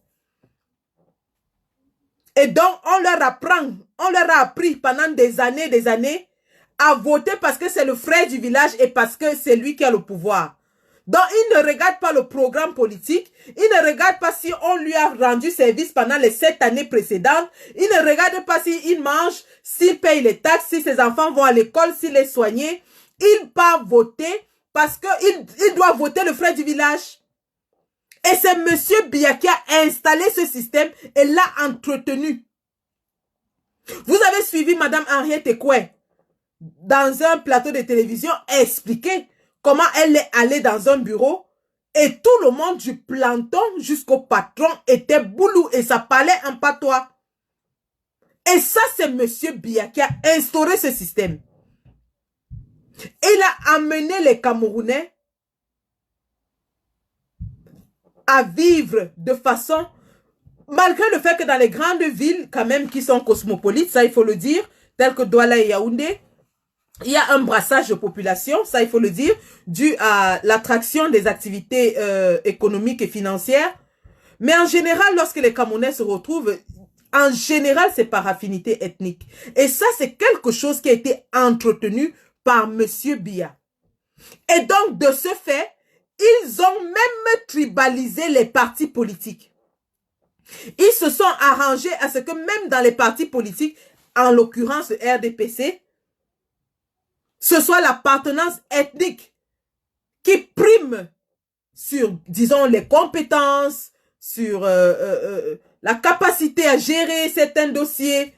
Et donc, on leur a appris pendant des années à voter parce que c'est le frère du village et parce que c'est lui qui a le pouvoir. Donc, il ne regarde pas le programme politique, il ne regarde pas si on lui a rendu service pendant les 7 années précédentes, il ne regarde pas s'il mange, s'il paye les taxes, si ses enfants vont à l'école, s'il est soigné. Il part voter parce qu'il doit voter le frère du village. Et c'est M. Biya qui a installé ce système et l'a entretenu. Vous avez suivi Mme Henriette Ekoué dans un plateau de télévision expliquer comment elle est allée dans un bureau et tout le monde du planton jusqu'au patron était boulou et ça parlait en patois. Et ça, c'est M. Biya qui a instauré ce système. Il a amené les Camerounais à vivre de façon, malgré le fait que dans les grandes villes, quand même, qui sont cosmopolites, ça il faut le dire, telles que Douala et Yaoundé, il y a un brassage de population, ça il faut le dire, dû à l'attraction des activités économiques et financières. Mais en général, lorsque les Camerounais se retrouvent, en général, c'est par affinité ethnique. Et ça, c'est quelque chose qui a été entretenu par M. Biya. Et donc, de ce fait, ils ont même tribalisé les partis politiques. Ils se sont arrangés à ce que même dans les partis politiques, en l'occurrence le RDPC, ce soit l'appartenance ethnique qui prime sur, disons, les compétences, sur la capacité à gérer certains dossiers.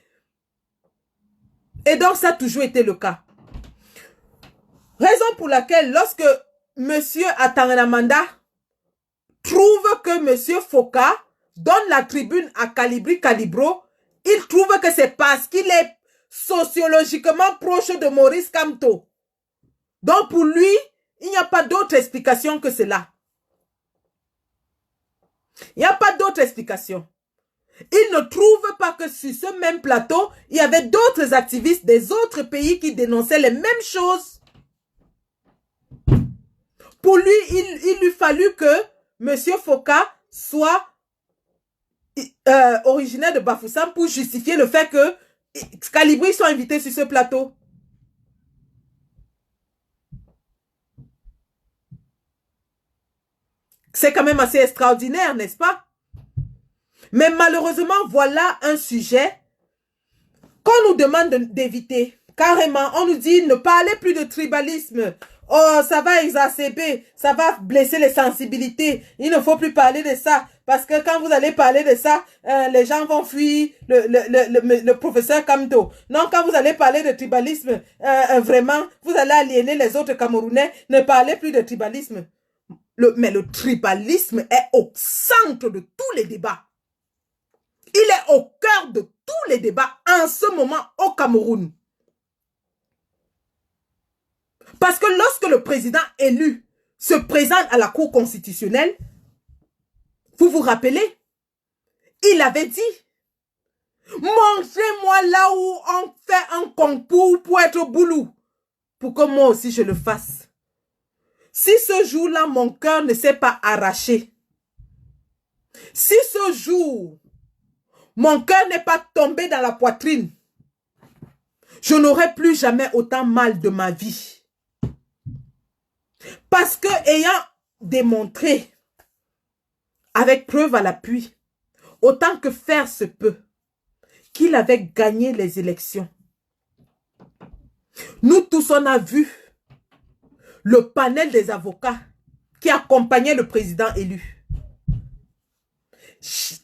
Et donc, ça a toujours été le cas. Raison pour laquelle, lorsque M. Atanganamanda trouve que M. Foka donne la tribune à Calibri Calibro, il trouve que c'est parce qu'il est sociologiquement proche de Maurice Kamto. Donc pour lui, il n'y a pas d'autre explication que cela. Il n'y a pas d'autre explication. Il ne trouve pas que sur ce même plateau, il y avait d'autres activistes des autres pays qui dénonçaient les mêmes choses. Pour lui, il lui fallut que M. Foka soit originaire de Bafoussam pour justifier le fait que Calibri soit invité sur ce plateau. C'est quand même assez extraordinaire, n'est-ce pas? Mais malheureusement, voilà un sujet qu'on nous demande d'éviter. Carrément, on nous dit ne parlez plus de tribalisme. Oh, ça va exacerber, ça va blesser les sensibilités. Il ne faut plus parler de ça. Parce que quand vous allez parler de ça, les gens vont fuir le professeur Kamto. Non, quand vous allez parler de tribalisme, vraiment, vous allez aliéner les autres Camerounais. Ne parlez plus de tribalisme. Mais le tribalisme est au centre de tous les débats. Il est au cœur de tous les débats en ce moment au Cameroun. Parce que lorsque le président élu se présente à la Cour constitutionnelle, vous vous rappelez, il avait dit, mangez-moi là où on fait un concours pour être boulou, pour que moi aussi je le fasse. Si ce jour-là, mon cœur ne s'est pas arraché, si ce jour, mon cœur n'est pas tombé dans la poitrine, je n'aurai plus jamais autant mal de ma vie. Parce que ayant démontré, avec preuve à l'appui, autant que faire se peut, qu'il avait gagné les élections. Nous tous, on a vu le panel des avocats qui accompagnait le président élu.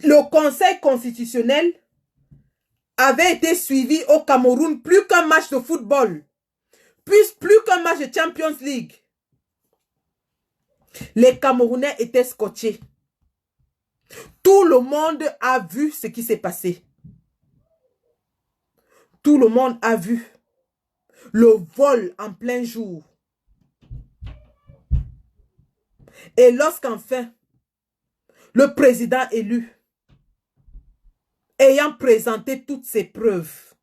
Le Conseil constitutionnel avait été suivi au Cameroun plus qu'un match de football, plus qu'un match de Champions League. Les Camerounais étaient scotchés. Tout le monde a vu ce qui s'est passé. Tout le monde a vu le vol en plein jour. Et lorsqu'enfin, le président élu, ayant présenté toutes ses preuves,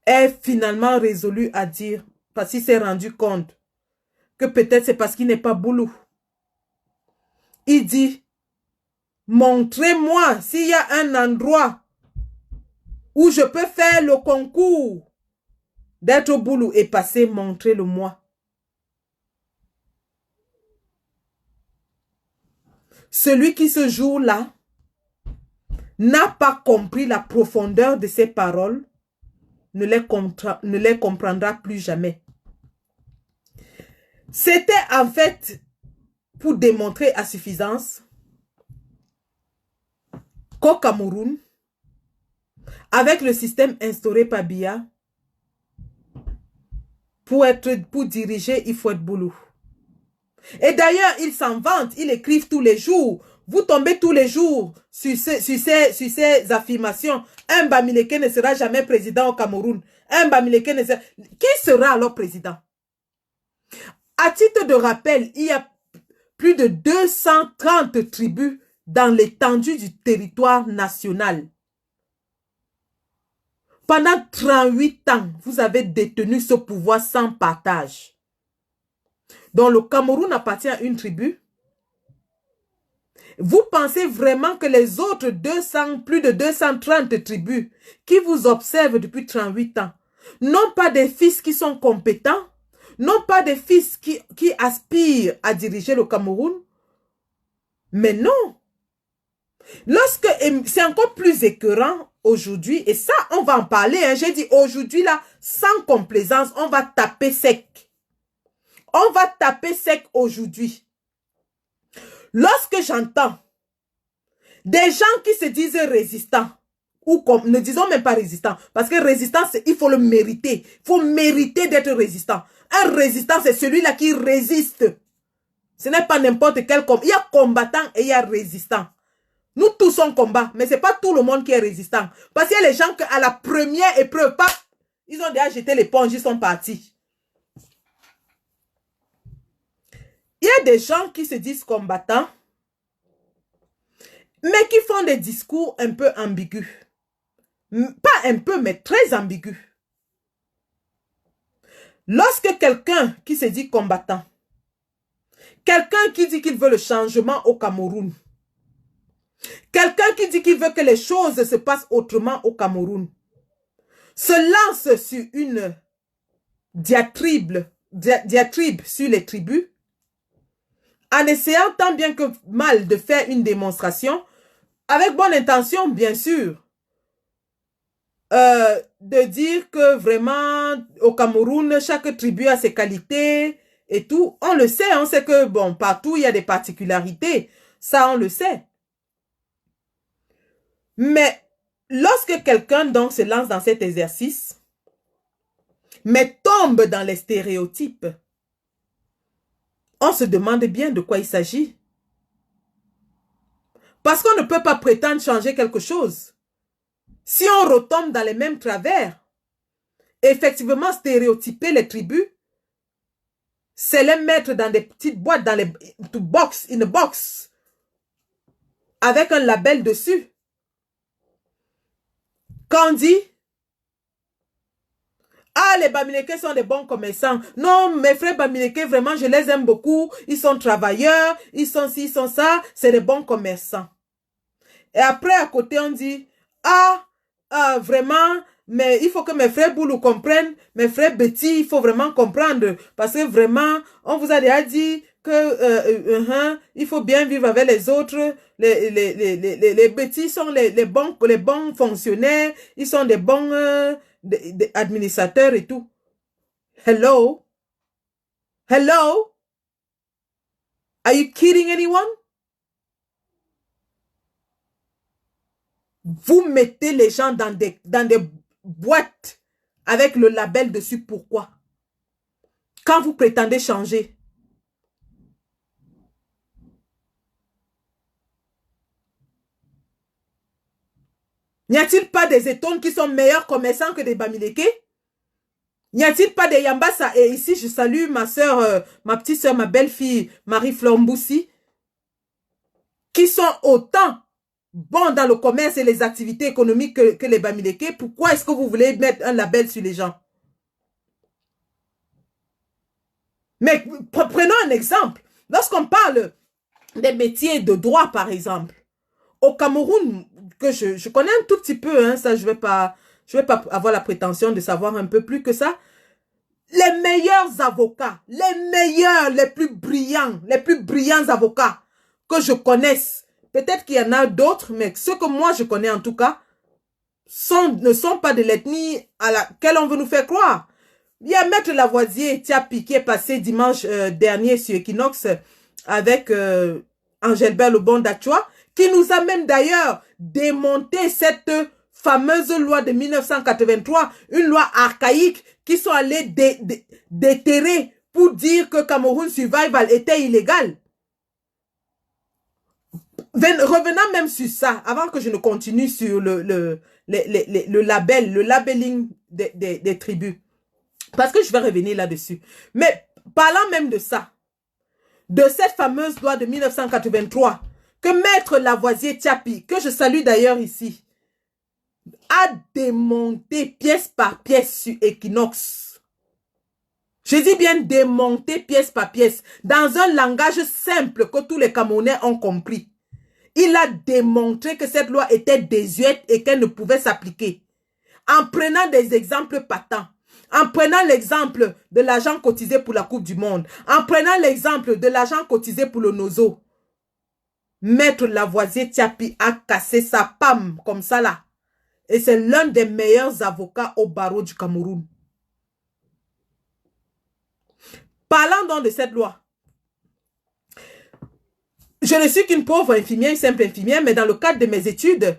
est finalement résolu à dire, parce qu'il s'est rendu compte, que peut-être c'est parce qu'il n'est pas boulot. Il dit, montrez-moi s'il y a un endroit où je peux faire le concours d'être au boulot et passer, montrez-le-moi. Celui qui ce jour-là n'a pas compris la profondeur de ses paroles, ne les comprendra plus jamais. C'était en fait pour démontrer à suffisance qu'au Cameroun, avec le système instauré par Biya, pour diriger, il faut être boulot. Et d'ailleurs, ils s'en vantent, ils écrivent tous les jours. Vous tombez tous les jours sur ces affirmations. Un Bamileke ne sera jamais président au Cameroun. Un Bamileke ne sera... Qui sera alors président? À titre de rappel, il y a plus de 230 tribus dans l'étendue du territoire national. Pendant 38 ans, vous avez détenu ce pouvoir sans partage. Donc le Cameroun appartient à une tribu. Vous pensez vraiment que les autres plus de 230 tribus qui vous observent depuis 38 ans n'ont pas des fils qui sont compétents, n'ont pas des fils qui aspirent à diriger le Cameroun? Mais non. C'est encore plus écœurant aujourd'hui, et ça, on va en parler. Hein. J'ai dit aujourd'hui, là, sans complaisance, on va taper sec. On va taper sec aujourd'hui. Lorsque j'entends des gens qui se disent résistants, ou comme, ne disons même pas résistants, parce que résistant, il faut le mériter. Il faut mériter d'être résistant. Un résistant, c'est celui-là qui résiste. Ce n'est pas n'importe quel combat. Il y a combattant et il y a résistant. Nous tous on combat, mais ce n'est pas tout le monde qui est résistant. Parce qu'il y a les gens qui, à la première épreuve, ils ont déjà jeté l'éponge, ils sont partis. Il y a des gens qui se disent combattants, mais qui font des discours un peu ambigus. Pas un peu, mais très ambigus. Lorsque quelqu'un qui se dit combattant, quelqu'un qui dit qu'il veut le changement au Cameroun, quelqu'un qui dit qu'il veut que les choses se passent autrement au Cameroun, se lance sur une diatribe sur les tribus, en essayant tant bien que mal de faire une démonstration, avec bonne intention, bien sûr, de dire que vraiment, au Cameroun, chaque tribu a ses qualités et tout. On le sait, on sait que, bon, partout, il y a des particularités. Ça, on le sait. Mais, lorsque quelqu'un, donc, se lance dans cet exercice, mais tombe dans les stéréotypes, on se demande bien de quoi il s'agit. Parce qu'on ne peut pas prétendre changer quelque chose. Si on retombe dans les mêmes travers, effectivement, stéréotyper les tribus, c'est les mettre dans des petites boîtes, dans les une box, avec un label dessus. Quand on dit, ah, les Bamileke sont des bons commerçants. Non, mes frères Bamileke, vraiment, je les aime beaucoup. Ils sont travailleurs, ils sont ci, ils sont ça. C'est des bons commerçants. Et après, à côté, on dit, ah, vraiment, mais il faut que mes frères Boulou comprennent, mes frères Betty, il faut vraiment comprendre. Parce que vraiment, on vous a déjà dit que il faut bien vivre avec les autres. Les Betty sont les bons fonctionnaires, ils sont des bons administrateurs et tout. Hello? Hello? Are you kidding anyone? Vous mettez les gens dans des boîtes avec le label dessus. Pourquoi? Quand vous prétendez changer. N'y a-t-il pas des Étones qui sont meilleurs commerçants que des Bamileke? N'y a-t-il pas des Yambassa? Et ici, je salue ma soeur, ma petite soeur, ma belle-fille, Marie-Flore Mboussi, qui sont autant bons dans le commerce et les activités économiques que les Bamileke. Pourquoi est-ce que vous voulez mettre un label sur les gens? Mais prenons un exemple. Lorsqu'on parle des métiers de droit, par exemple, au Cameroun, que je connais un tout petit peu, hein, ça je vais pas avoir la prétention de savoir un peu plus que ça. Les meilleurs avocats, les plus brillants avocats que je connaisse, peut-être qu'il y en a d'autres, mais ceux que moi je connais en tout cas, ne sont pas de l'ethnie à laquelle on veut nous faire croire. Il y a Maître Lavoisier Tiapi qui est passé dimanche dernier sur Equinox avec Angèle Lebon d'Achua, qui nous a même d'ailleurs démonté cette fameuse loi de 1983, une loi archaïque qui sont allés déterrer pour dire que Cameroun Survival était illégal. Revenant même sur ça, avant que je ne continue sur le labeling des tribus, parce que je vais revenir là-dessus. Mais parlant même de ça, de cette fameuse loi de 1983, que Maître Lavoisier Tiapi, que je salue d'ailleurs ici, a démonté pièce par pièce sur Equinox. Je dis bien démonté pièce par pièce, dans un langage simple que tous les Camerounais ont compris. Il a démontré que cette loi était désuète et qu'elle ne pouvait s'appliquer. En prenant des exemples patents. En prenant l'exemple de l'argent cotisé pour la Coupe du Monde. En prenant l'exemple de l'argent cotisé pour le Nozo. Maître Lavoisier Tiapi a cassé sa pâme comme ça là. Et c'est l'un des meilleurs avocats au barreau du Cameroun. Parlant donc de cette loi. Je ne suis qu'une pauvre infirmière, une simple infirmière, mais dans le cadre de mes études,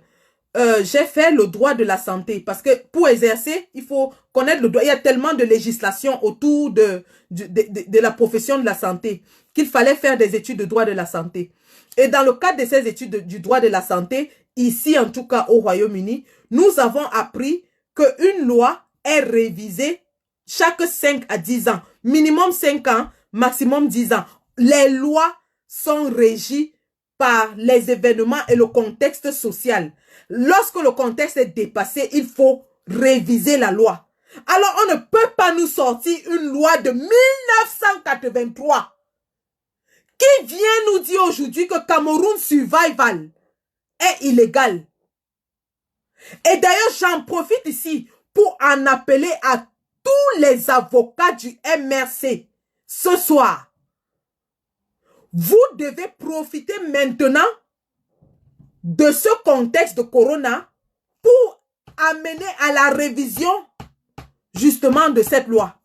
j'ai fait le droit de la santé. Parce que pour exercer, il faut connaître le droit. Il y a tellement de législation autour de la profession de la santé qu'il fallait faire des études de droit de la santé. Et dans le cadre de ces études du droit de la santé, ici en tout cas au Royaume-Uni, nous avons appris qu'une loi est révisée chaque 5 à 10 ans. Minimum 5 ans, maximum 10 ans. Les lois sont régies par les événements et le contexte social. Lorsque le contexte est dépassé, il faut réviser la loi. Alors, on ne peut pas nous sortir une loi de 1983 qui vient nous dire aujourd'hui que Cameroun Survival est illégal. Et d'ailleurs, j'en profite ici pour en appeler à tous les avocats du MRC ce soir. Vous devez profiter maintenant de ce contexte de Corona pour amener à la révision justement de cette loi.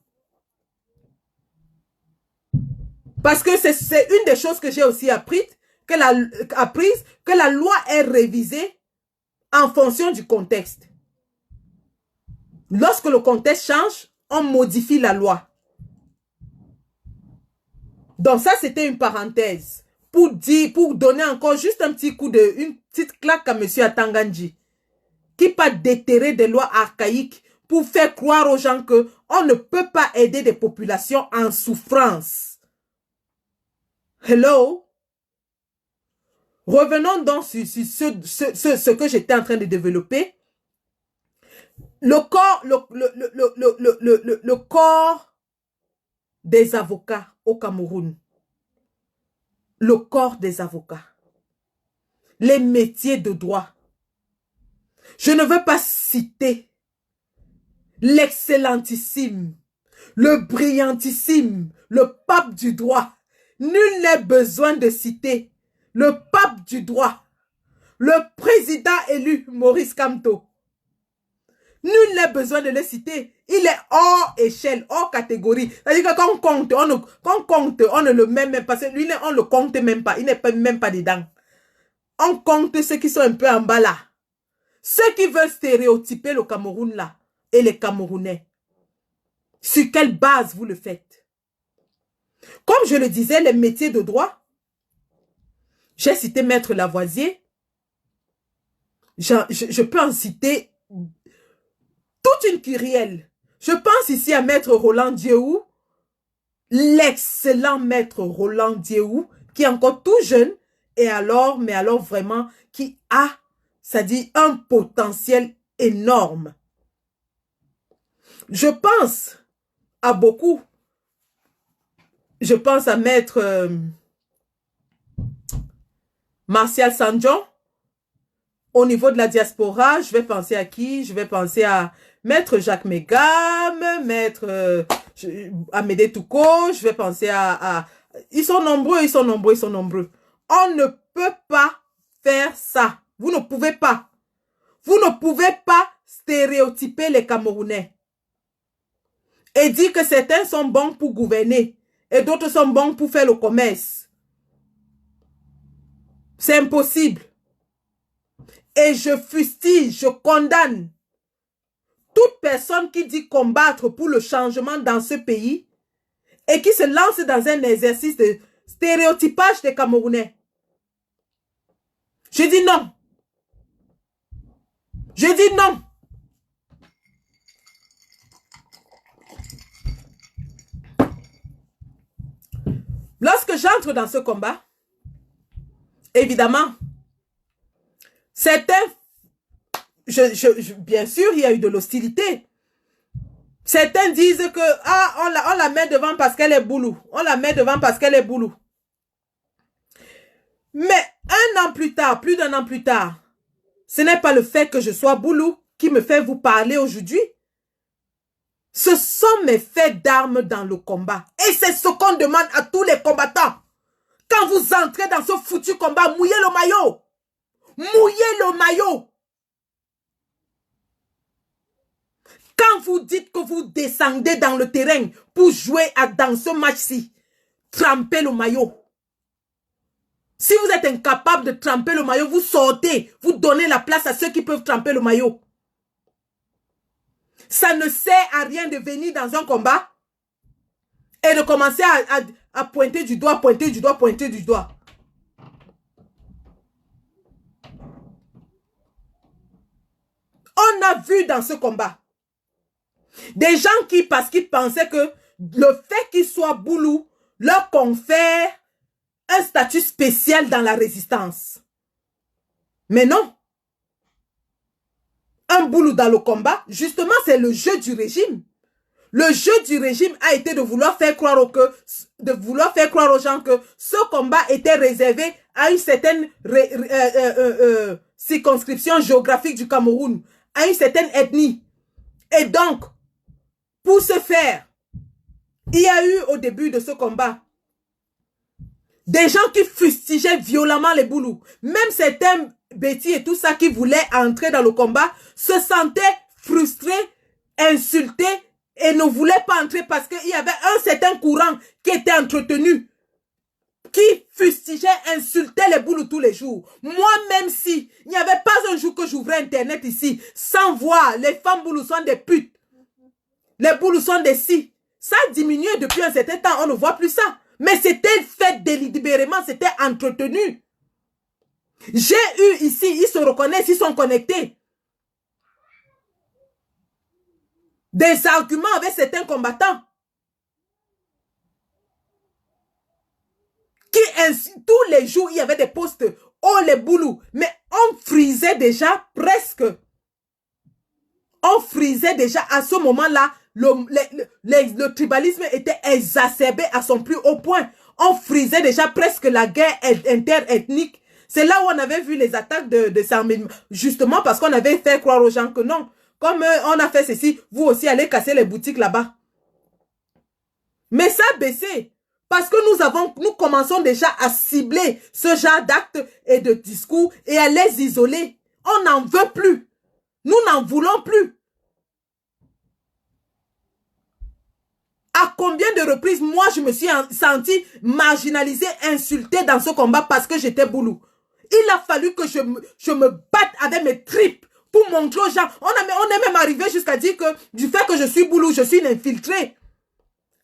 Parce que c'est une des choses que j'ai aussi apprise, que la loi est révisée en fonction du contexte. Lorsque le contexte change, on modifie la loi. Donc ça, c'était une parenthèse pour donner encore juste un petit coup une petite claque à M. Atangandji, qui pas déterrer des lois archaïques pour faire croire aux gens que on ne peut pas aider des populations en souffrance. Hello? Revenons donc sur ce que j'étais en train de développer. Le corps des avocats au Cameroun. Le corps des avocats. Les métiers de droit. Je ne veux pas citer l'excellentissime, le brillantissime, le pape du droit. Nul n'est besoin de citer le pape du droit, le président élu Maurice Kamto. Nul n'est besoin de le citer. Il est hors échelle, hors catégorie. C'est-à-dire que quand on compte, on ne le met même pas. Lui, on ne le compte même pas. Il n'est même pas dedans. On compte ceux qui sont un peu en bas là. Ceux qui veulent stéréotyper le Cameroun là et les Camerounais. Sur quelle base vous le faites? Comme je le disais, les métiers de droit, j'ai cité Maître Lavoisier. Je peux en citer toute une kyrielle. Je pense ici à Maître Roland Diéhou, l'excellent Maître Roland Diéhou, qui est encore tout jeune, et alors, mais alors vraiment, qui a, ça dit, un potentiel énorme. Je pense à beaucoup. Je pense à Maître Martial Sanjon. Au niveau de la diaspora, je vais penser à qui? Je vais penser à Maître Jacques Megam, Maître Amédée Touko, je vais penser à... Ils sont nombreux, ils sont nombreux, ils sont nombreux. On ne peut pas faire ça. Vous ne pouvez pas. Vous ne pouvez pas stéréotyper les Camerounais. Et dire que certains sont bons pour gouverner et d'autres sont bons pour faire le commerce. C'est impossible. Et je fustige, je condamne toute personne qui dit combattre pour le changement dans ce pays et qui se lance dans un exercice de stéréotypage des Camerounais. Je dis non. Je dis non. Lorsque j'entre dans ce combat, évidemment, certains, bien sûr, il y a eu de l'hostilité. Certains disent que, on la met devant parce qu'elle est boulou. On la met devant parce qu'elle est boulou. Mais un an plus tard, plus d'un an plus tard, ce n'est pas le fait que je sois boulou qui me fait vous parler aujourd'hui. Ce sont mes faits d'armes dans le combat. Et c'est ce qu'on demande à tous les combattants. Quand vous entrez dans ce foutu combat, mouillez le maillot. Mouillez le maillot. Quand vous dites que vous descendez dans le terrain pour jouer dans ce match-ci, trempez le maillot. Si vous êtes incapable de tremper le maillot, vous sortez, vous donnez la place à ceux qui peuvent tremper le maillot. Ça ne sert à rien de venir dans un combat et de commencer à pointer du doigt, pointer du doigt, pointer du doigt. On a vu dans ce combat des gens qui, parce qu'ils pensaient que le fait qu'ils soient boulous leur confère un statut spécial dans la résistance. Mais non. Un boulot dans le combat, justement, c'est le jeu du régime. Le jeu du régime a été de vouloir faire croire aux gens que ce combat était réservé à une certaine circonscription géographique du Cameroun, à une certaine ethnie. Et donc, pour ce faire, il y a eu au début de ce combat des gens qui fustigeaient violemment les boulous. Même certains bêtis et tout ça qui voulaient entrer dans le combat se sentaient frustrés, insultés et ne voulaient pas entrer parce qu'il y avait un certain courant qui était entretenu, qui fustigeait, insultait les boulous tous les jours. Moi, même si il n'y avait pas un jour que j'ouvrais Internet ici sans voir les femmes boulous sont des putes, les boulous sont des si. Ça a diminué depuis un certain temps, on ne voit plus ça. Mais c'était fait délibérément, c'était entretenu. J'ai eu ici, ils se reconnaissent, ils sont connectés. Des arguments avec certains combattants. Tous les jours, il y avait des posts, oh les boulous. Mais on frisait déjà presque. On frisait déjà à ce moment-là. Le tribalisme était exacerbé à son plus haut point. On frisait déjà presque la guerre interethnique. C'est là où on avait vu les attaques de Saint-Médard. Justement parce qu'on avait fait croire aux gens que non, comme on a fait ceci, vous aussi allez casser les boutiques là-bas. Mais ça a baissé. Parce que nous commençons déjà à cibler ce genre d'actes et de discours et à les isoler. On n'en veut plus. Nous n'en voulons plus. À combien de reprises, moi, je me suis sentie marginalisée, insultée dans ce combat parce que j'étais boulou. Il a fallu que je me batte avec mes tripes pour montrer aux gens. On est même arrivé jusqu'à dire que du fait que je suis boulou, je suis une infiltrée.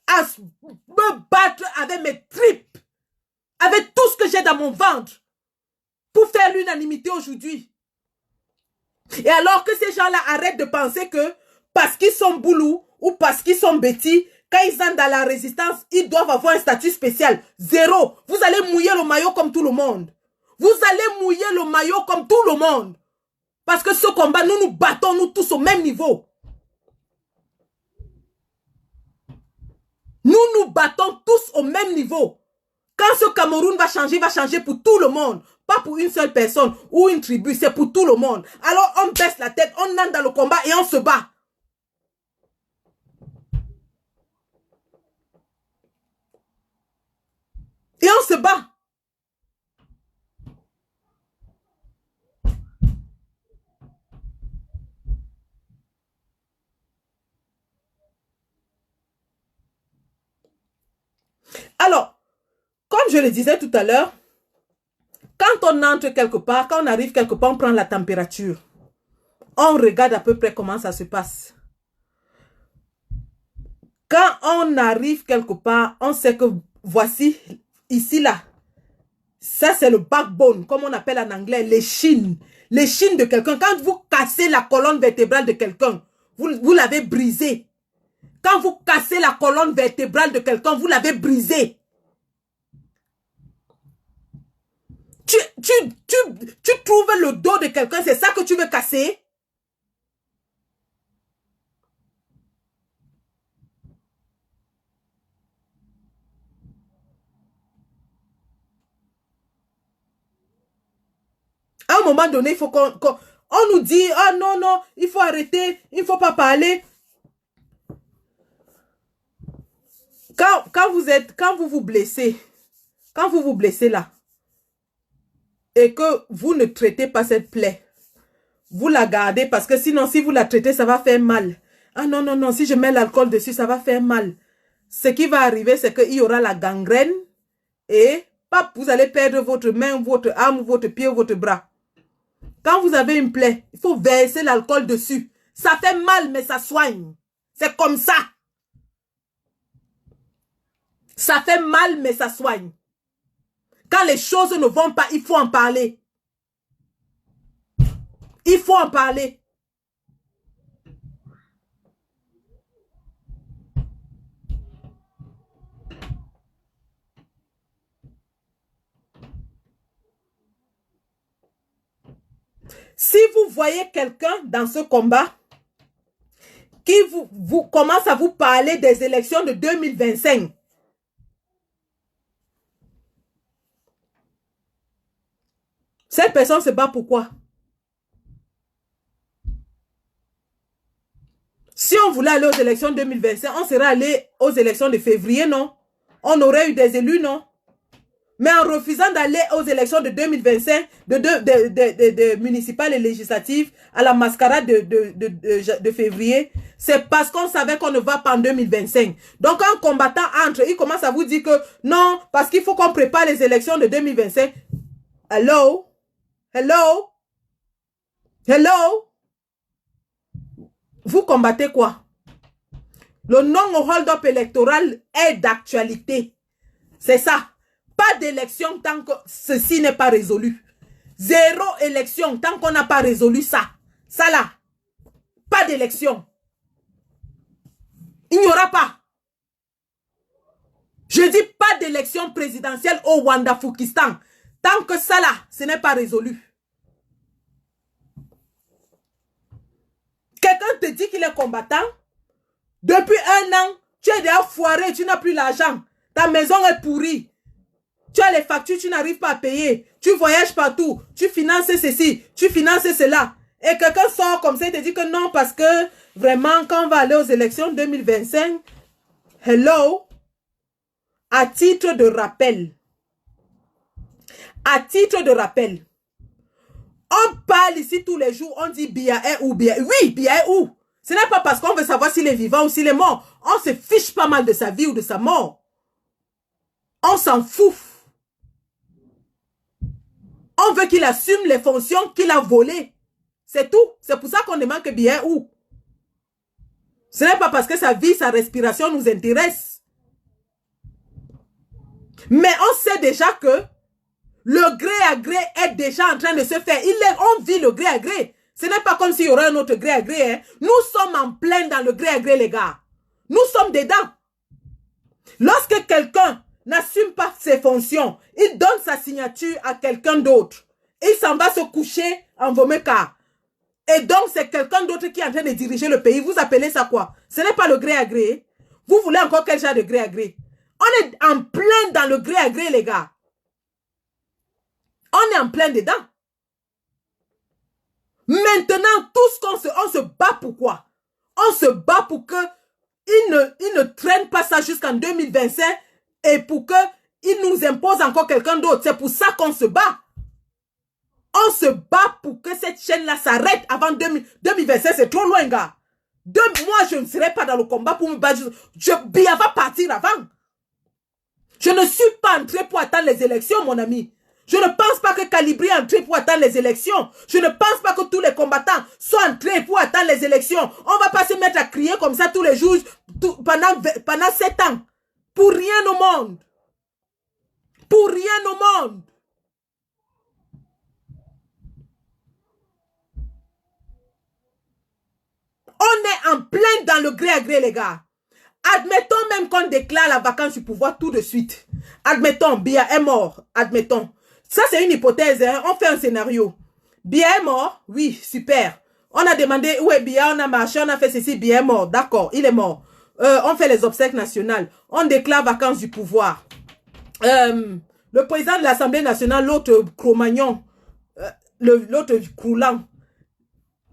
À me battre avec mes tripes, avec tout ce que j'ai dans mon ventre, pour faire l'unanimité aujourd'hui. Et alors que ces gens-là arrêtent de penser que parce qu'ils sont boulous ou parce qu'ils sont bêtis, quand ils entrent dans la résistance, ils doivent avoir un statut spécial. Zéro. Vous allez mouiller le maillot comme tout le monde. Vous allez mouiller le maillot comme tout le monde. Parce que ce combat, nous nous battons, nous tous au même niveau. Nous nous battons tous au même niveau. Quand ce Cameroun va changer pour tout le monde. Pas pour une seule personne ou une tribu, c'est pour tout le monde. Alors on baisse la tête, on entre dans le combat et on se bat. Et on se bat. Alors, comme je le disais tout à l'heure, quand on entre quelque part, quand on arrive quelque part, on prend la température. On regarde à peu près comment ça se passe. Quand on arrive quelque part, on sait que voici, ici, là, ça c'est le backbone, comme on appelle en anglais, les chines de quelqu'un. Quand vous cassez la colonne vertébrale de quelqu'un, vous l'avez brisé. Quand vous cassez la colonne vertébrale de quelqu'un, vous l'avez brisé. Tu trouves le dos de quelqu'un, c'est ça que tu veux casser? À un moment donné, il faut qu'on nous dit, ah non, non, il faut arrêter, il ne faut pas parler. Quand vous vous blessez là, et que vous ne traitez pas cette plaie, vous la gardez parce que sinon, si vous la traitez, ça va faire mal. Ah non, non, non, si je mets l'alcool dessus, ça va faire mal. Ce qui va arriver, c'est qu'il y aura la gangrène et pap, vous allez perdre votre main, votre arme, votre pied, votre bras. Quand vous avez une plaie, il faut verser l'alcool dessus. Ça fait mal, mais ça soigne. C'est comme ça. Ça fait mal, mais ça soigne. Quand les choses ne vont pas, il faut en parler. Il faut en parler. Si vous voyez quelqu'un dans ce combat qui vous commence à vous parler des élections de 2025, cette personne se bat pourquoi? Si on voulait aller aux élections 2025, on serait allé aux élections de février, non? On aurait eu des élus, non? Mais en refusant d'aller aux élections de 2025, de municipales et législatives, à la mascarade de février, c'est parce qu'on savait qu'on ne va pas en 2025. Donc, un combattant entre, il commence à vous dire que non, parce qu'il faut qu'on prépare les élections de 2025. Hello? Hello? Hello? Vous combattez quoi? Le non-hold-up électoral est d'actualité. C'est ça. Pas d'élection tant que ceci n'est pas résolu. Zéro élection tant qu'on n'a pas résolu ça. Ça là. Pas d'élection. Il n'y aura pas. Je dis pas d'élection présidentielle au Rwanda-Foukistan. Tant que ça là, ce n'est pas résolu. Quelqu'un te dit qu'il est combattant. Depuis 1 an, tu es déjà foiré, tu n'as plus l'argent. Ta maison est pourrie. Tu as les factures, tu n'arrives pas à payer. Tu voyages partout. Tu finances ceci, tu finances cela. Et quelqu'un sort comme ça, il te dit que non, parce que vraiment, quand on va aller aux élections 2025, hello, à titre de rappel, on parle ici tous les jours, on dit Biya est où, Biya. Oui, Biya est où? Ce n'est pas parce qu'on veut savoir s'il est vivant ou s'il est mort. On se fiche pas mal de sa vie ou de sa mort. On s'en fout. On veut qu'il assume les fonctions qu'il a volées. C'est tout. C'est pour ça qu'on demande que Biya est où. Ce n'est pas parce que sa vie, sa respiration nous intéresse. Mais on sait déjà que le gré à gré est déjà en train de se faire. On vit le gré à gré. Ce n'est pas comme s'il y aurait un autre gré à gré. Hein. Nous sommes en plein dans le gré à gré, les gars. Nous sommes dedans. Lorsque quelqu'un n'assume pas ses fonctions, il donne sa signature à quelqu'un d'autre. Il s'en va se coucher en vomeka. Et donc, c'est quelqu'un d'autre qui est en train de diriger le pays. Vous appelez ça quoi? Ce n'est pas le gré à gré. Vous voulez encore quel genre de gré à gré? On est en plein dans le gré à gré, les gars. On est en plein dedans. Maintenant, tout ce on se bat pour quoi? On se bat pour que il ne traîne pas ça jusqu'en 2025 et pour que il nous impose encore quelqu'un d'autre. C'est pour ça qu'on se bat. On se bat pour que cette chaîne-là s'arrête avant 2025. C'est trop loin, gars. Moi, je ne serai pas dans le combat pour me battre. Biya va partir avant. Je ne suis pas entré pour attendre les élections, mon ami. Je ne pense pas que Calibri est entré pour attendre les élections. Je ne pense pas que tous les combattants soient entrés pour attendre les élections. On ne va pas se mettre à crier comme ça tous les jours pendant 7 ans. Pour rien au monde. Pour rien au monde. On est en plein dans le gré à gré, les gars. Admettons même qu'on déclare la vacance du pouvoir tout de suite. Admettons, Biya est mort. Admettons. Ça, c'est une hypothèse. Hein? On fait un scénario. Biya est mort. Oui, super. On a demandé où est Biya, on a marché, on a fait ceci. Biya est mort. D'accord, il est mort. On fait les obsèques nationales. On déclare vacance du pouvoir. Le président de l'Assemblée nationale, l'autre Cro-Magnon, l'autre Croulant,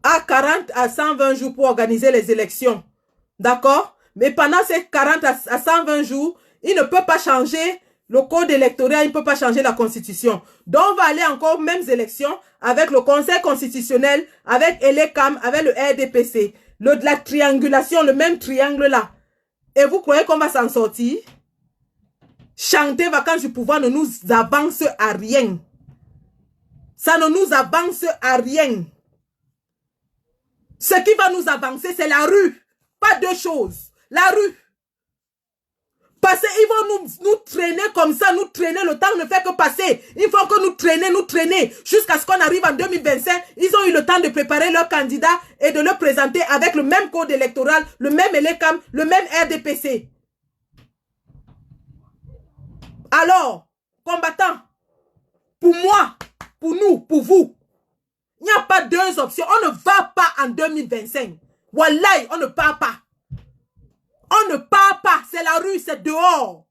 a 40 à 120 jours pour organiser les élections. D'accord? Mais pendant ces 40 à 120 jours, il ne peut pas changer le code électoral, il ne peut pas changer la constitution. Donc, on va aller encore aux mêmes élections avec le Conseil constitutionnel, avec Elekam, avec le RDPC. La triangulation, le même triangle là. Et vous croyez qu'on va s'en sortir? Chanter vacances du pouvoir ne nous avance à rien. Ça ne nous avance à rien. Ce qui va nous avancer, c'est la rue. Pas deux choses. La rue. Parce qu'ils vont nous traîner comme ça, nous traîner, le temps ne fait que passer. Il faut que nous traîner, jusqu'à ce qu'on arrive en 2025. Ils ont eu le temps de préparer leur candidat et de le présenter avec le même code électoral, le même Elekam, le même RDPC. Alors, combattants, pour moi, pour nous, pour vous, il n'y a pas deux options. On ne va pas en 2025. Wallahi, on ne part pas. On ne part pas. C'est la rue, c'est dehors.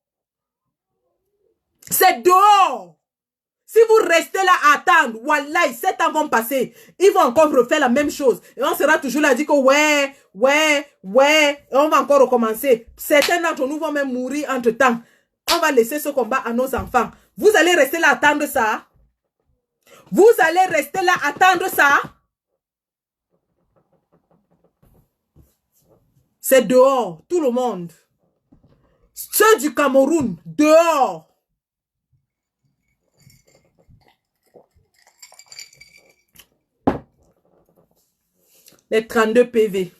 C'est dehors. Si vous restez là à attendre, wallahi, 7 ans vont passer. Ils vont encore refaire la même chose. Et on sera toujours là à dire que ouais. Et on va encore recommencer. Certains d'entre nous vont même mourir entre temps. On va laisser ce combat à nos enfants. Vous allez rester là à attendre ça. Vous allez rester là à attendre ça. C'est dehors, tout le monde. Ceux du Cameroun, dehors. Les 32 PV.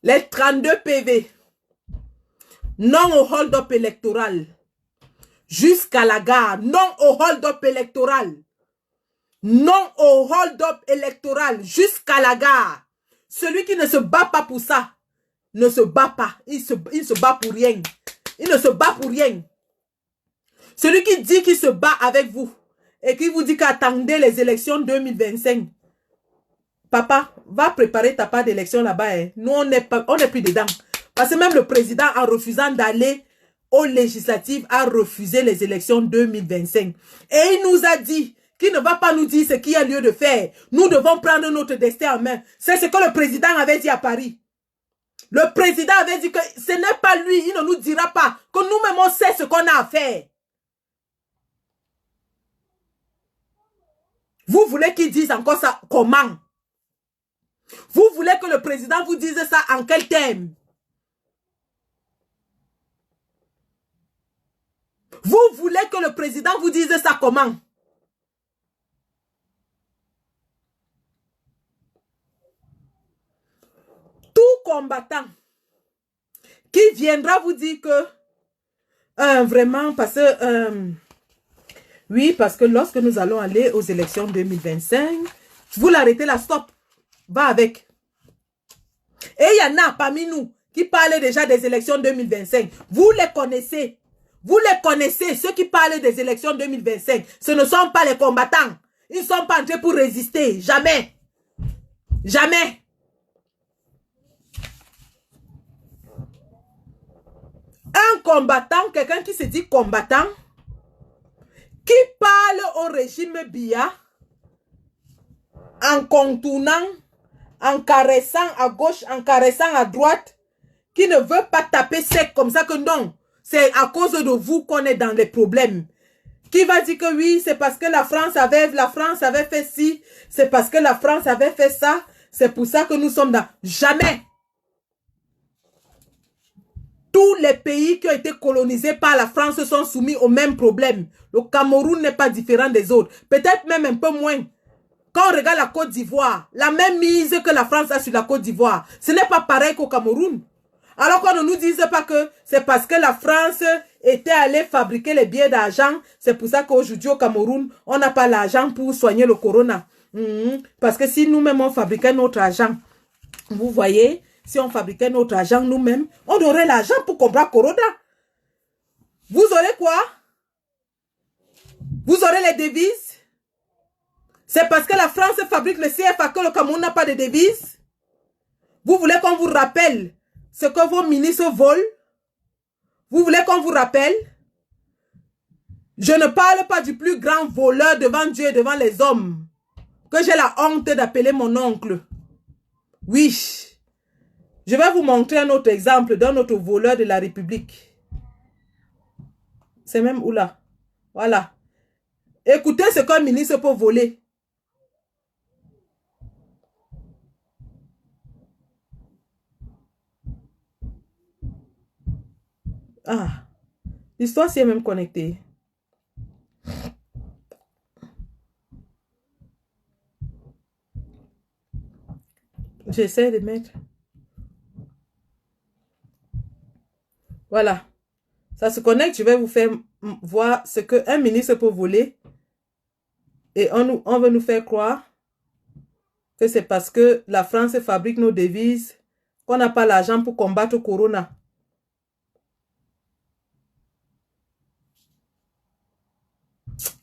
Les 32 PV. Non au hold-up électoral. Jusqu'à la gare. Non au hold-up électoral. Non au hold-up électoral. Jusqu'à la gare. Celui qui ne se bat pas pour ça, ne se bat pas. Il se bat pour rien. Il ne se bat pour rien. Celui qui dit qu'il se bat avec vous et qui vous dit qu'attendez les élections 2025, papa, va préparer ta part d'élection là-bas. Hein. Nous, on n'est plus dedans. Parce que même le président, en refusant d'aller aux législatives, a refusé les élections 2025. Et il nous a dit qui ne va pas nous dire ce qu'il y a lieu de faire. Nous devons prendre notre destin en main. C'est ce que le président avait dit à Paris. Le président avait dit que ce n'est pas lui, il ne nous dira pas, que nous-mêmes on sait ce qu'on a à faire. Vous voulez qu'il dise encore ça comment? Vous voulez que le président vous dise ça en quel terme? Vous voulez que le président vous dise ça comment? Tout combattant qui viendra vous dire que vraiment, parce que oui, parce que lorsque nous allons aller aux élections 2025, vous l'arrêtez là, stop, va avec. Et il y en a parmi nous qui parlent déjà des élections 2025. Vous les connaissez. Vous les connaissez, ceux qui parlent des élections 2025. Ce ne sont pas les combattants. Ils ne sont pas entrés pour résister. Jamais. Jamais. Un combattant, quelqu'un qui se dit combattant, qui parle au régime Biya en contournant, en caressant à gauche, en caressant à droite, qui ne veut pas taper sec comme ça que non. C'est à cause de vous qu'on est dans les problèmes. Qui va dire que oui, c'est parce que la France avait fait ci, c'est parce que la France avait fait ça, c'est pour ça que nous sommes dans... Jamais. Tous les pays qui ont été colonisés par la France sont soumis au même problème. Le Cameroun n'est pas différent des autres. Peut-être même un peu moins. Quand on regarde la Côte d'Ivoire, la même mise que la France a sur la Côte d'Ivoire, ce n'est pas pareil qu'au Cameroun. Alors qu'on ne nous dise pas que c'est parce que la France était allée fabriquer les billets d'argent, c'est pour ça qu'aujourd'hui au Cameroun, on n'a pas l'argent pour soigner le corona. Parce que si nous-mêmes on fabriquait notre argent, vous voyez, si on fabriquait notre argent nous-mêmes, on aurait l'argent pour combattre corona. Vous aurez quoi? Vous aurez les devises? C'est parce que la France fabrique le CFA que le Cameroun n'a pas de devises? Vous voulez qu'on vous rappelle ce que vos ministres volent? Vous voulez qu'on vous rappelle? Je ne parle pas du plus grand voleur devant Dieu et devant les hommes, que j'ai la honte d'appeler mon oncle. Oui. Je vais vous montrer un autre exemple d'un autre voleur de la République. C'est même où là? Voilà. Écoutez ce qu'un ministre peut voler. Ah, l'histoire s'y est même connectée. J'essaie de mettre. Voilà. Ça se connecte. Je vais vous faire voir ce qu'un ministre peut voler. Et on veut nous faire croire que c'est parce que la France fabrique nos devises qu'on n'a pas l'argent pour combattre le corona.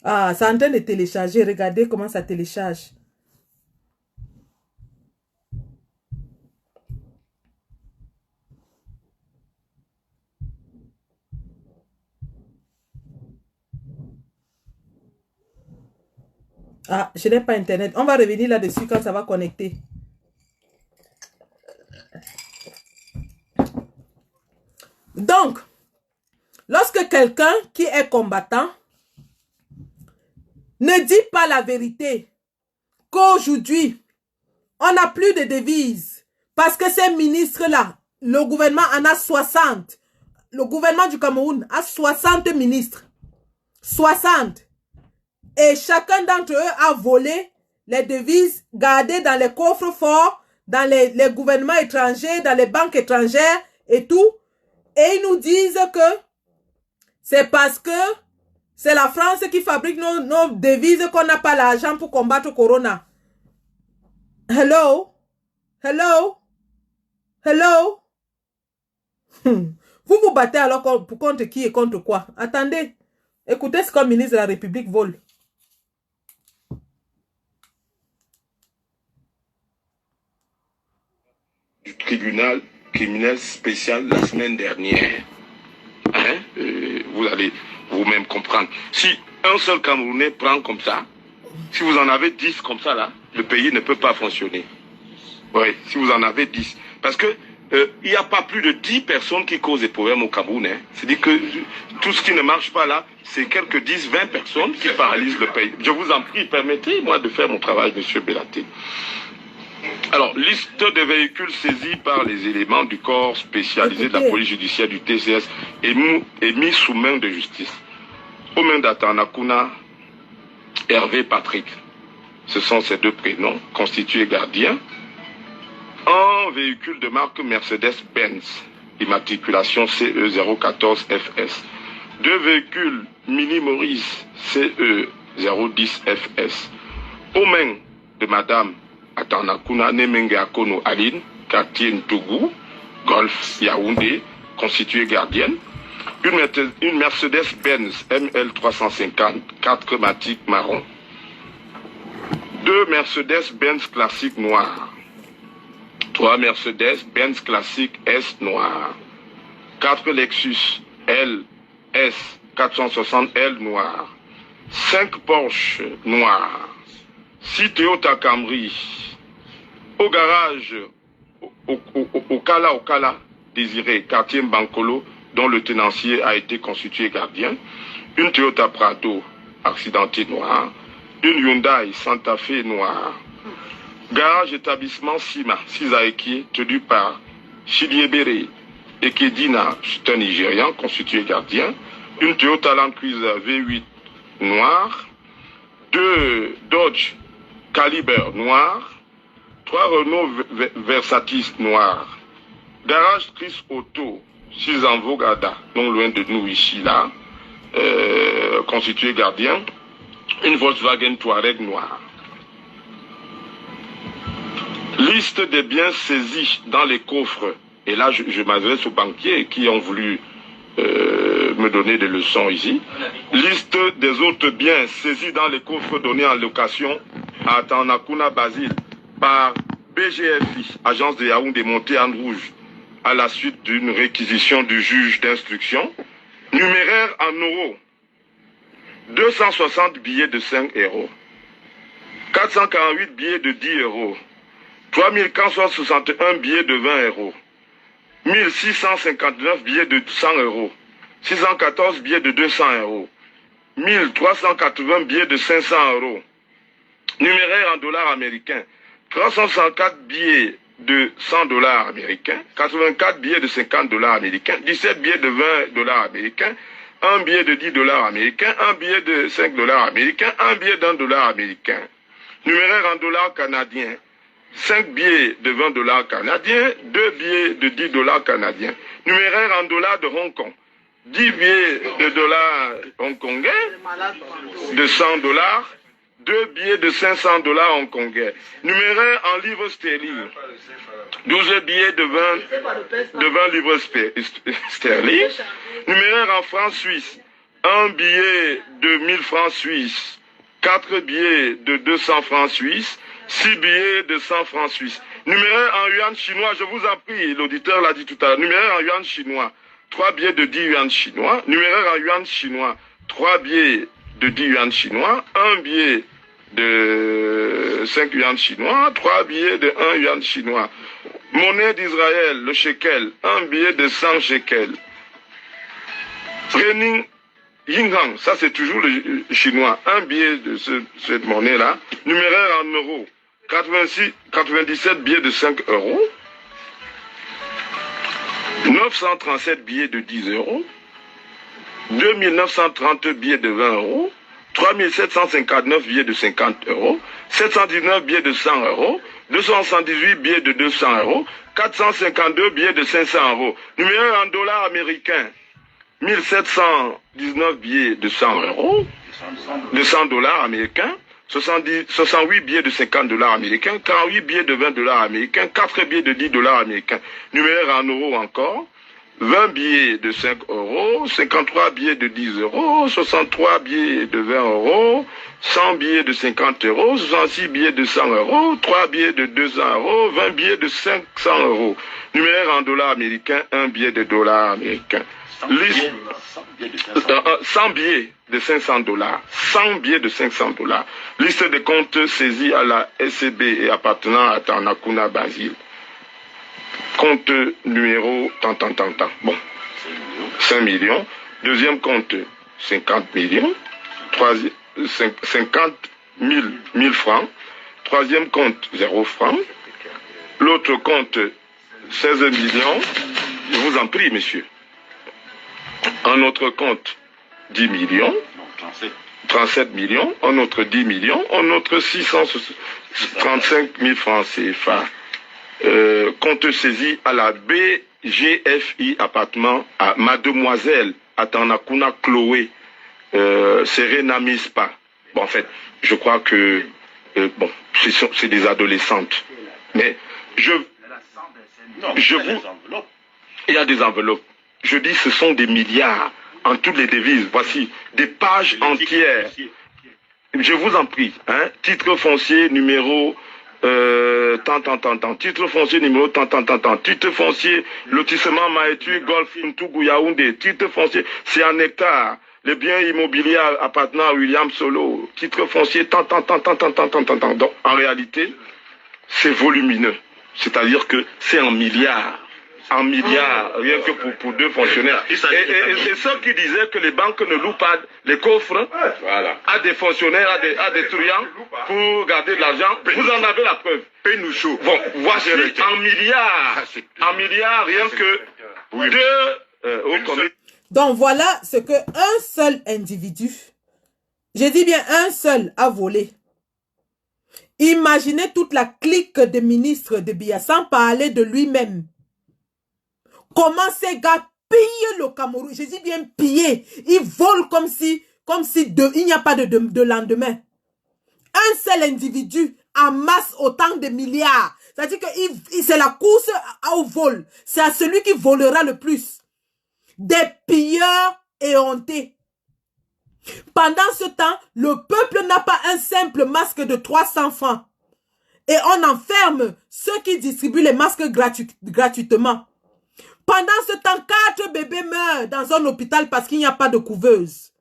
Ah, c'est en train de télécharger. Regardez comment ça télécharge. Ah, je n'ai pas Internet. On va revenir là-dessus quand ça va connecter. Donc, lorsque quelqu'un qui est combattant ne dit pas la vérité, qu'aujourd'hui, on n'a plus de devises, parce que ces ministres-là, le gouvernement en a 60. Le gouvernement du Cameroun a 60 ministres. 60. Et chacun d'entre eux a volé les devises gardées dans les coffres forts, dans les gouvernements étrangers, dans les banques étrangères et tout. Et ils nous disent que c'est parce que c'est la France qui fabrique nos devises qu'on n'a pas l'argent pour combattre le corona. Hello? Hello? Hello? Vous vous battez alors contre qui et contre quoi? Attendez. Écoutez ce qu'un ministre de la République vole. Du tribunal criminel spécial la semaine dernière. Vous allez vous-même comprendre. Si un seul Camerounais prend comme ça, Si vous en avez 10 comme ça, là, le pays ne peut pas fonctionner. Oui, si vous en avez 10. Parce que il n'y a pas plus de 10 personnes qui causent des problèmes au Cameroun. Hein. C'est-à-dire que tout ce qui ne marche pas là, c'est quelques 10, 20 personnes qui paralysent le pays. Je vous en prie, permettez-moi de faire mon travail, M. Bellaté. Alors, liste des véhicules saisis par les éléments du corps spécialisé de la police judiciaire du TCS et mis sous main de justice. Aux mains d'Atanakuna, Hervé Patrick. Ce sont ces deux prénoms, constitués gardiens. Un véhicule de marque Mercedes-Benz, immatriculation CE014FS. Deux véhicules Mini Maurice CE010FS. Aux mains de Madame Atanakuna Nemenge Akono Aline, quartier Ntougou, Golf Yaoundé, constituée gardienne. Une Mercedes-Benz ML350, 4 matic marron. Deux Mercedes-Benz classiques noirs. 3 Mercedes-Benz classique S noir. 4 Lexus LS 460L noir. 5 Porsche noirs. 6 Toyota Camry. Au garage, au Kala, Désiré, quartier Mbankolo, dont le tenancier a été constitué gardien. Une Toyota Prado accidentée noire. Une Hyundai Santa Fe noire. Garage établissement Sima, Sisaeki, tenu par Chidiebere Ekedina, c'est un Nigérian, constitué gardien. Une Toyota Land Cruiser V8 noir. 2 Dodge Caliber noir. 3 Renault Versatis noir. Garage Chris Auto, 6 en Vogada, non loin de nous ici là, constitué gardien. Une Volkswagen Touareg noire. Liste des biens saisis dans les coffres. Et là, je m'adresse aux banquiers qui ont voulu me donner des leçons ici. Liste des autres biens saisis dans les coffres donnés en location à Tanakuna Basile par BGFI, agence de Yaoundé montée en rouge, à la suite d'une réquisition du juge d'instruction. Numéraire en euros. 260 billets de 5 euros. 448 billets de 10 euros. 3461 billets de 20 euros. 1659 billets de 100 euros. 614 billets de 200 euros. 1380 billets de 500 euros. Numéraire en dollars américains. 364 billets de 100 dollars américains. 84 billets de 50 dollars américains. 17 billets de 20 dollars américains. Un billet de 10 dollars américains. Un billet de 5 dollars américains. Un billet d'1 dollar américain. Numéraire en dollars canadiens. 5 billets de 20 dollars canadiens, 2 billets de 10 dollars canadiens. Numéraire en dollars de Hong Kong. 10 billets de dollars hongkongais, de 100 dollars, 2 billets de 500 dollars hongkongais. Numéraire en livres sterling. 12 billets de 20 livres sterling. Numéraire en francs suisses. 1 billet de 1000 francs suisses. 4 billets de 200 francs suisses. 6 billets de 100 francs suisses. Numéraire en yuan chinois, je vous en prie, l'auditeur l'a dit tout à l'heure. Numéraire en yuan chinois, 3 billets de 10 yuan chinois. Numéraire en yuan chinois, 3 billets de 10 yuan chinois. 1 billet de 5 yuan chinois. 3 billets de 1 yuan chinois. Monnaie d'Israël, le shekel, 1 billet de 100 shekels. Renning Yinghang, ça c'est toujours le chinois. 1 billet de cette monnaie-là. Numéraire en euros. 97 billets de 5 euros. 937 billets de 10 euros. 2930 billets de 20 euros. 3759 billets de 50 euros. 719 billets de 100 euros. 278 billets de 200 euros. 452 billets de 500 euros. Numéraire en dollars américains. 1719 billets de 100 euros. De 100 dollars américains. 68 billets de 50 dollars américains, 48 billets de 20 dollars américains, 4 billets de 10 dollars américains. Numéraire en euros encore, 20 billets de 5 euros, 53 billets de 10 euros, 63 billets de 20 euros, 100 billets de 50 euros, 66 billets de 100 euros, 3 billets de 200 euros, 20 billets de 500 euros. Numéraire en dollars américains, 1 billet de dollars américains. 100 billets de 500 $, 100 billets de 500 $. Liste de comptes saisis à la SCB et appartenant à Tanakuna Basile. Compte numéro tant. Bon, 5 millions. Deuxième compte, 50 millions. 50 000 francs. Troisième compte, 0 francs. L'autre compte, 16 millions. Je vous en prie, monsieur. Un autre compte, 10 millions. 37 millions. Un autre 10 millions. Un autre 635 000 francs CFA. Compte saisi à la BGFI appartement à Mademoiselle Atanakuna Chloé Serena Mispa. Bon, en fait, je crois que bon, c'est des adolescentes. Mais il y a des enveloppes. Je dis ce sont des milliards en toutes les devises. Voici des pages entières. Je vous en prie, hein, titre foncier numéro titre foncier numéro titre foncier lotissement Maétu Golf Ntougou Yaoundé, titre foncier c'est en hectare, les biens immobiliers appartenant à William Solo, titre foncier donc en réalité c'est volumineux, c'est-à-dire que c'est en milliards, rien que pour deux fonctionnaires. Et ceux qui disaient que les banques ne louent pas les coffres à des fonctionnaires, à des truands pour garder de l'argent, vous en avez la preuve. Paye-nous chaud. Bon, voici en milliards, rien que deux... Donc voilà ce que un seul individu, je dis bien un seul, a volé. Imaginez toute la clique des ministres de Biya, sans parler de lui-même. Comment ces gars pillent le Cameroun? Je dis bien piller. Ils volent comme si il n'y a pas de lendemain. Un seul individu amasse autant de milliards. C'est-à-dire que c'est la course au vol. C'est à celui qui volera le plus. Des pilleurs éhontés. Pendant ce temps, le peuple n'a pas un simple masque de 300 francs. Et on enferme ceux qui distribuent les masques gratuitement. Pendant ce temps, 4 bébés meurent dans un hôpital parce qu'il n'y a pas de couveuse.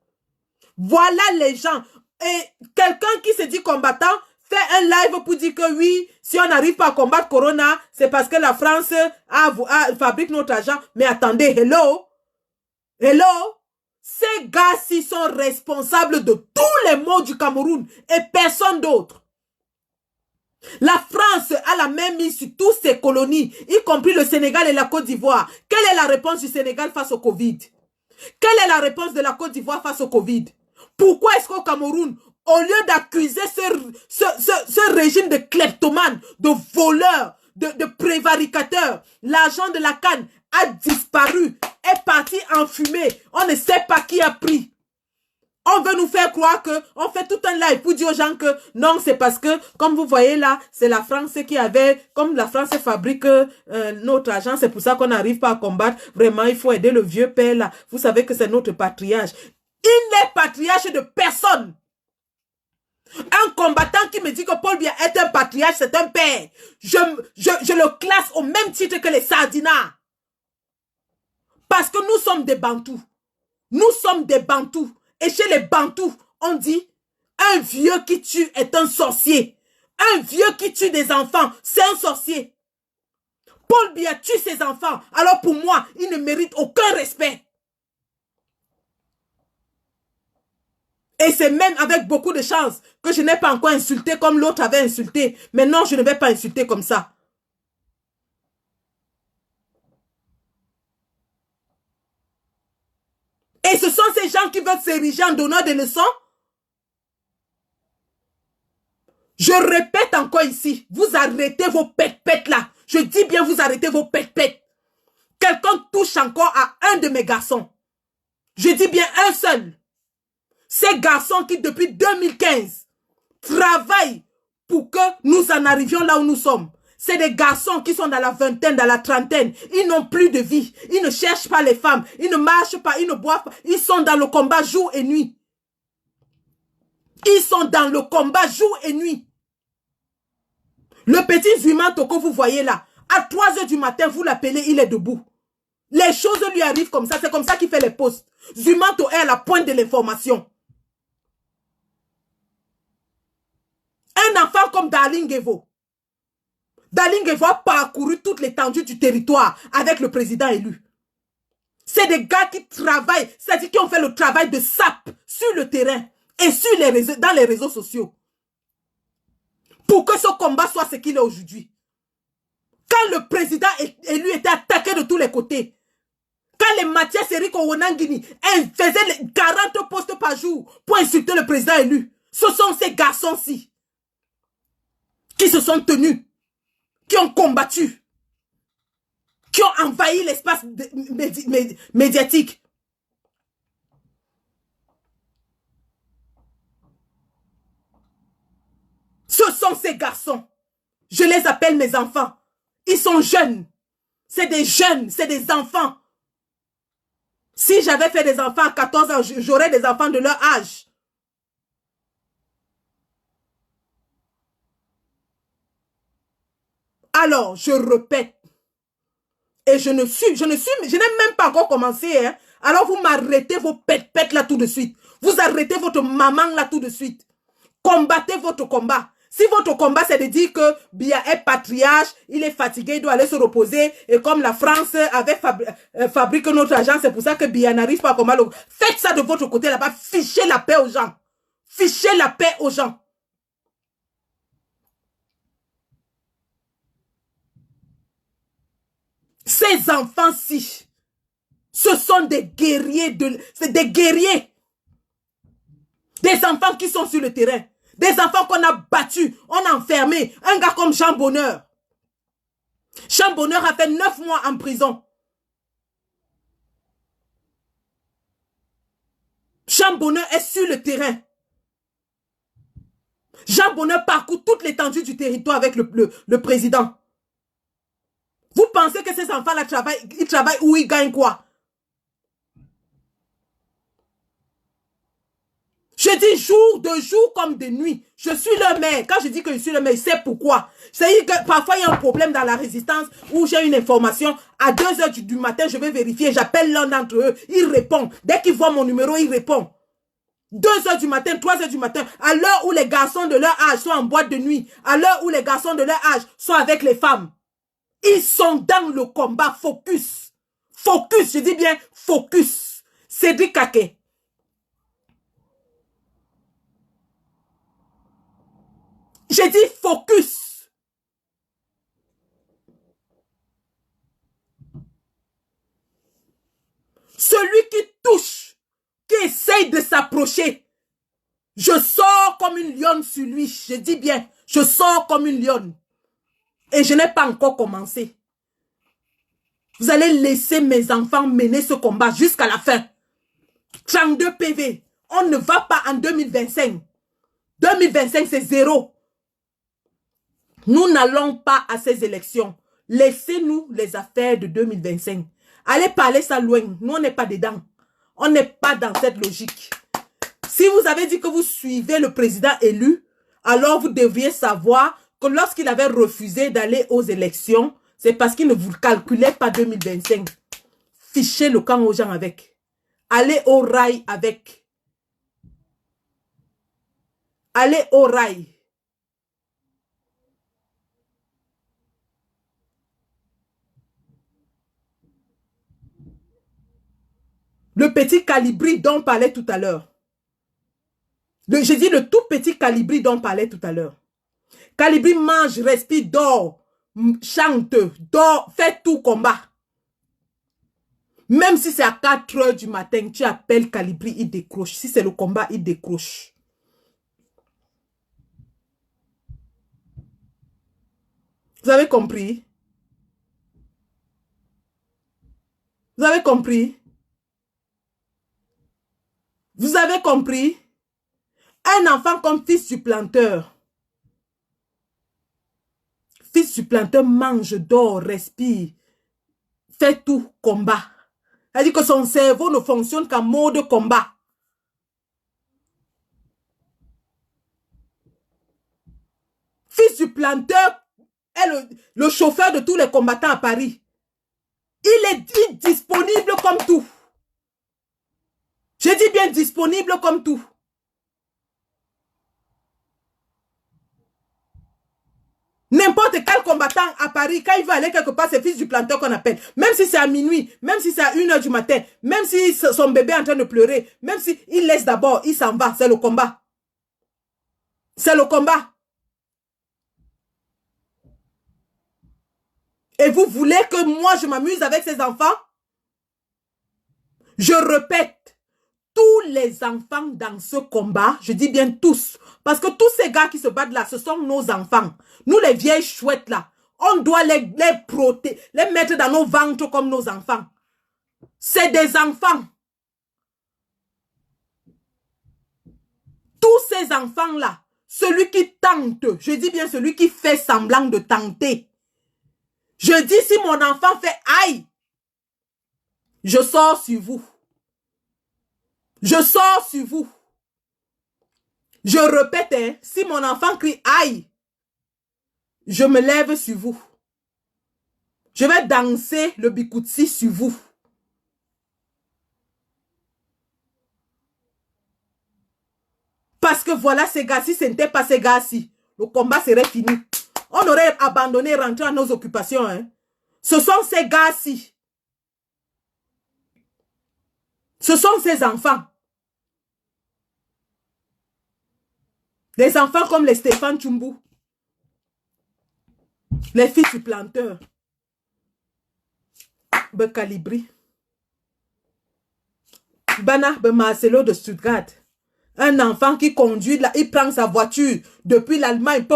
Voilà les gens. Et quelqu'un qui se dit combattant fait un live pour dire que oui, si on n'arrive pas à combattre Corona, c'est parce que la France fabrique notre argent. Mais attendez, hello? Ces gars-ci sont responsables de tous les maux du Cameroun et personne d'autre. La France a la même mise sur toutes ses colonies, y compris le Sénégal et la Côte d'Ivoire. Quelle est la réponse du Sénégal face au Covid? Quelle est la réponse de la Côte d'Ivoire face au Covid? Pourquoi est-ce qu'au Cameroun, au lieu d'accuser ce régime de kleptomanes, de voleurs, de prévaricateurs, l'argent de la canne a disparu, est parti en fumée, on ne sait pas qui a pris. On veut nous faire croire que on fait tout un live pour dire aux gens que non, c'est parce que, comme vous voyez là, c'est la France qui avait, comme la France fabrique notre argent, c'est pour ça qu'on n'arrive pas à combattre. Vraiment, il faut aider le vieux père là. Vous savez que c'est notre patriarche. Il n'est patriarche de personne. Un combattant qui me dit que Paul Biya est un patriarche, c'est un père. Je le classe au même titre que les sardinats. Parce que nous sommes des Bantous. Nous sommes des Bantous. Et chez les Bantous, on dit, un vieux qui tue est un sorcier. Un vieux qui tue des enfants, c'est un sorcier. Paul Biya tue ses enfants. Alors pour moi, il ne mérite aucun respect. Et c'est même avec beaucoup de chance que je n'ai pas encore insulté comme l'autre avait insulté. Mais non, je ne vais pas insulter comme ça. Et ce sont ces gens qui veulent s'ériger en donnant des leçons. Je répète encore ici, vous arrêtez vos pètes-pètes là. Je dis bien vous arrêtez vos pètes-pètes. Quelqu'un touche encore à un de mes garçons. Je dis bien un seul. Ces garçons qui depuis 2015 travaillent pour que nous en arrivions là où nous sommes. C'est des garçons qui sont dans la vingtaine, dans la trentaine. Ils n'ont plus de vie. Ils ne cherchent pas les femmes. Ils ne marchent pas. Ils ne boivent pas. Ils sont dans le combat jour et nuit. Ils sont dans le combat jour et nuit. Le petit Zuimanto que vous voyez là, à 3 h du matin, vous l'appelez, il est debout. Les choses lui arrivent comme ça. C'est comme ça qu'il fait les posts. Zuimanto est à la pointe de l'information. Un enfant comme Darling Evo. Darling Evo a parcouru toute l'étendue du territoire avec le président élu. C'est des gars qui travaillent, c'est-à-dire qui ont fait le travail de sape sur le terrain et sur les réseaux, dans les réseaux sociaux. Pour que ce combat soit ce qu'il est aujourd'hui. Quand le président élu était attaqué de tous les côtés, quand les Mathias Eric Owonangini faisaient 40 postes par jour pour insulter le président élu, ce sont ces garçons-ci qui se sont tenus, qui ont combattu, qui ont envahi l'espace médiatique. Ce sont ces garçons. Je les appelle mes enfants. Ils sont jeunes. C'est des jeunes, c'est des enfants. Si j'avais fait des enfants à 14 ans, j'aurais des enfants de leur âge. Alors, je répète. Et je n'ai même pas encore commencé. Hein. Alors, vous m'arrêtez vos pètes là tout de suite. Vous arrêtez votre maman là tout de suite. Combattez votre combat. Si votre combat, c'est de dire que Biya est patriarche, il est fatigué, il doit aller se reposer, et comme la France avait fabriqué notre argent, c'est pour ça que Biya n'arrive pas à combattre. Faites ça de votre côté là-bas, fichez la paix aux gens. Fichez la paix aux gens. Ces enfants-ci, ce sont des guerriers, c'est des guerriers. Des enfants qui sont sur le terrain. Des enfants qu'on a battus, on a enfermés. Un gars comme Jean Bonheur. Jean Bonheur a fait 9 mois en prison. Jean Bonheur est sur le terrain. Jean Bonheur parcourt toute l'étendue du territoire avec le président. Vous pensez que ces enfants-là ils travaillent où ils gagnent quoi? Je dis jour de jour comme de nuit. Je suis leur mère. Quand je dis que je suis leur mère, c'est pourquoi. C'est que parfois il y a un problème dans la résistance où j'ai une information. À 2 h du matin, je vais vérifier. J'appelle l'un d'entre eux. Il répond. Dès qu'il voit mon numéro, il répond. 2 h du matin, 3 h du matin. À l'heure où les garçons de leur âge sont en boîte de nuit. À l'heure où les garçons de leur âge sont avec les femmes. Ils sont dans le combat. Focus. Focus. Je dis bien focus. Cédric Kaké. J'ai dit focus. Celui qui touche, qui essaye de s'approcher, je sors comme une lionne sur lui. Je dis bien, je sors comme une lionne. Et je n'ai pas encore commencé. Vous allez laisser mes enfants mener ce combat jusqu'à la fin. 32 PV. On ne va pas en 2025. 2025, c'est 0. Nous n'allons pas à ces élections. Laissez-nous les affaires de 2025. Allez parler ça loin. Nous, on n'est pas dedans. On n'est pas dans cette logique. Si vous avez dit que vous suivez le président élu, alors vous devriez savoir que lorsqu'il avait refusé d'aller aux élections, c'est parce qu'il ne vous calculait pas 2025. Fichez le camp aux gens avec. Allez au rail avec. Allez au rail. Le petit Calibri dont on parlait tout à l'heure. J'ai dit le tout petit Calibri dont on parlait tout à l'heure. Calibri mange, respire, dort, chante, dort, fait tout combat. Même si c'est à 4 h du matin, tu appelles Calibri, il décroche. Si c'est le combat, il décroche. Vous avez compris? Vous avez compris? Vous avez compris? Un enfant comme fils du planteur. Fils du planteur mange, dort, respire, fait tout, combat. C'est-à-dire que son cerveau ne fonctionne qu'en mode combat. Fils du planteur est le chauffeur de tous les combattants à Paris. Il est disponible comme tout. Je dis bien disponible comme tout. temps à Paris, quand il veut aller quelque part, c'est fils du planteur qu'on appelle. Même si c'est à minuit, même si c'est à 1h du matin, même si son bébé est en train de pleurer, même si il laisse d'abord, il s'en va. C'est le combat. C'est le combat. Et vous voulez que moi, je m'amuse avec ces enfants? Je répète, tous les enfants dans ce combat, je dis bien tous, parce que tous ces gars qui se battent là, ce sont nos enfants. Nous, les vieilles chouettes là, on doit les protéger, les mettre dans nos ventres comme nos enfants. C'est des enfants. Tous ces enfants-là, celui qui tente, je dis bien celui qui fait semblant de tenter. Je dis si mon enfant fait aïe, je sors sur vous. Je sors sur vous. Je répète, hein, si mon enfant crie aïe, je me lève sur vous. Je vais danser le bikoutsi sur vous. Parce que voilà ces gars-ci, ce n'était pas ces gars-ci. Le combat serait fini. On aurait abandonné, rentré à nos occupations. Hein. Ce sont ces gars-ci. Ce sont ces enfants. Les enfants comme les Stéphane Tchumbu. Les fils du planteur. Calibri. Bana Marcelo de Stuttgart. Un enfant qui conduit, là, il prend sa voiture depuis l'Allemagne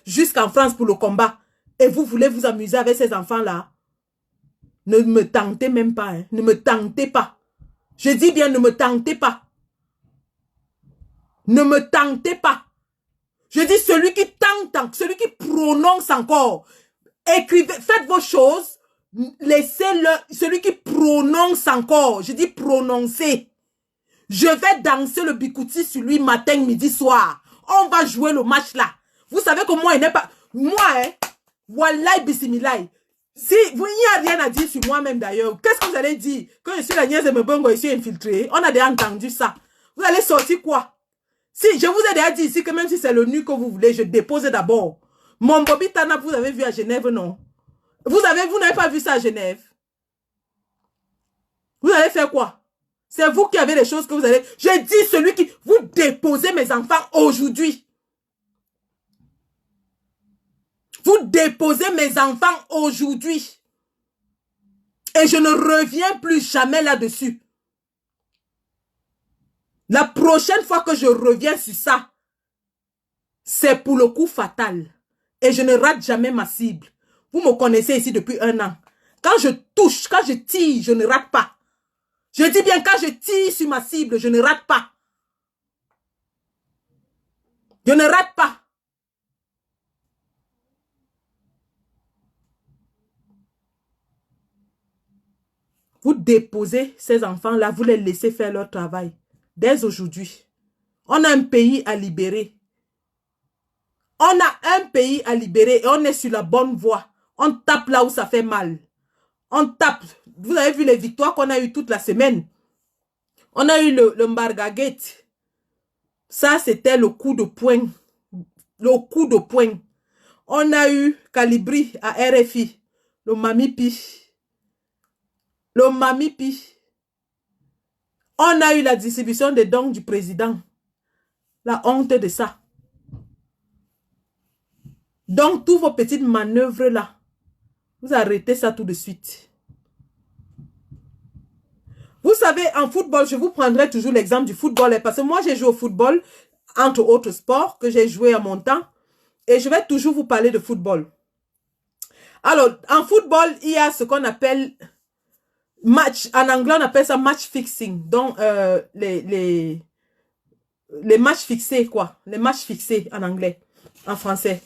jusqu'en France pour le combat. Et vous voulez vous amuser avec ces enfants-là? Ne me tentez même pas. Hein. Ne me tentez pas. Je dis bien, ne me tentez pas. Ne me tentez pas. Je dis celui qui tente, celui qui prononce encore. Écrivez, faites vos choses. Laissez-le, celui qui prononce encore. Je dis prononcer. Je vais danser le bikouti sur lui matin, midi, soir. On va jouer le match là. Vous savez que moi, il n'est pas... Moi, hein, wallahi bismillah. Si vous n'y a rien à dire sur moi-même d'ailleurs, qu'est-ce que vous allez dire? Quand je suis la nièce de Mbongo, je suis infiltrée. On a déjà entendu ça. Vous allez sortir quoi? Si, je vous ai déjà dit ici que même si c'est le nu que vous voulez, je dépose d'abord. Mon Bobby Tana, vous avez vu à Genève, non? Vous n'avez pas vu ça à Genève? Vous allez faire quoi? C'est vous qui avez les choses que vous allez... Je dis celui qui... Vous déposez mes enfants aujourd'hui. Vous déposez mes enfants aujourd'hui. Et je ne reviens plus jamais là-dessus. La prochaine fois que je reviens sur ça, c'est pour le coup fatal. Et je ne rate jamais ma cible. Vous me connaissez ici depuis 1 an. Quand je touche, quand je tire, je ne rate pas. Je dis bien, quand je tire sur ma cible, je ne rate pas. Je ne rate pas. Vous déposez ces enfants-là, vous les laissez faire leur travail. Dès aujourd'hui, on a un pays à libérer. On a un pays à libérer et on est sur la bonne voie. On tape là où ça fait mal. On tape. Vous avez vu les victoires qu'on a eues toute la semaine. On a eu le Mbargagate. Ça, c'était le coup de poing. Le coup de poing. On a eu Calibri à RFI. Le Mamipi. Le Mamipi. On a eu la distribution des dons du président. La honte de ça. Donc, toutes vos petites manœuvres là, vous arrêtez ça tout de suite. Vous savez, en football, je vous prendrai toujours l'exemple du football. Parce que moi, j'ai joué au football, entre autres sports, que j'ai joué à mon temps. Et je vais toujours vous parler de football. Alors, en football, il y a ce qu'on appelle match. En anglais, on appelle ça match fixing. Donc, les matchs fixés, quoi. Les matchs fixés en anglais, en français.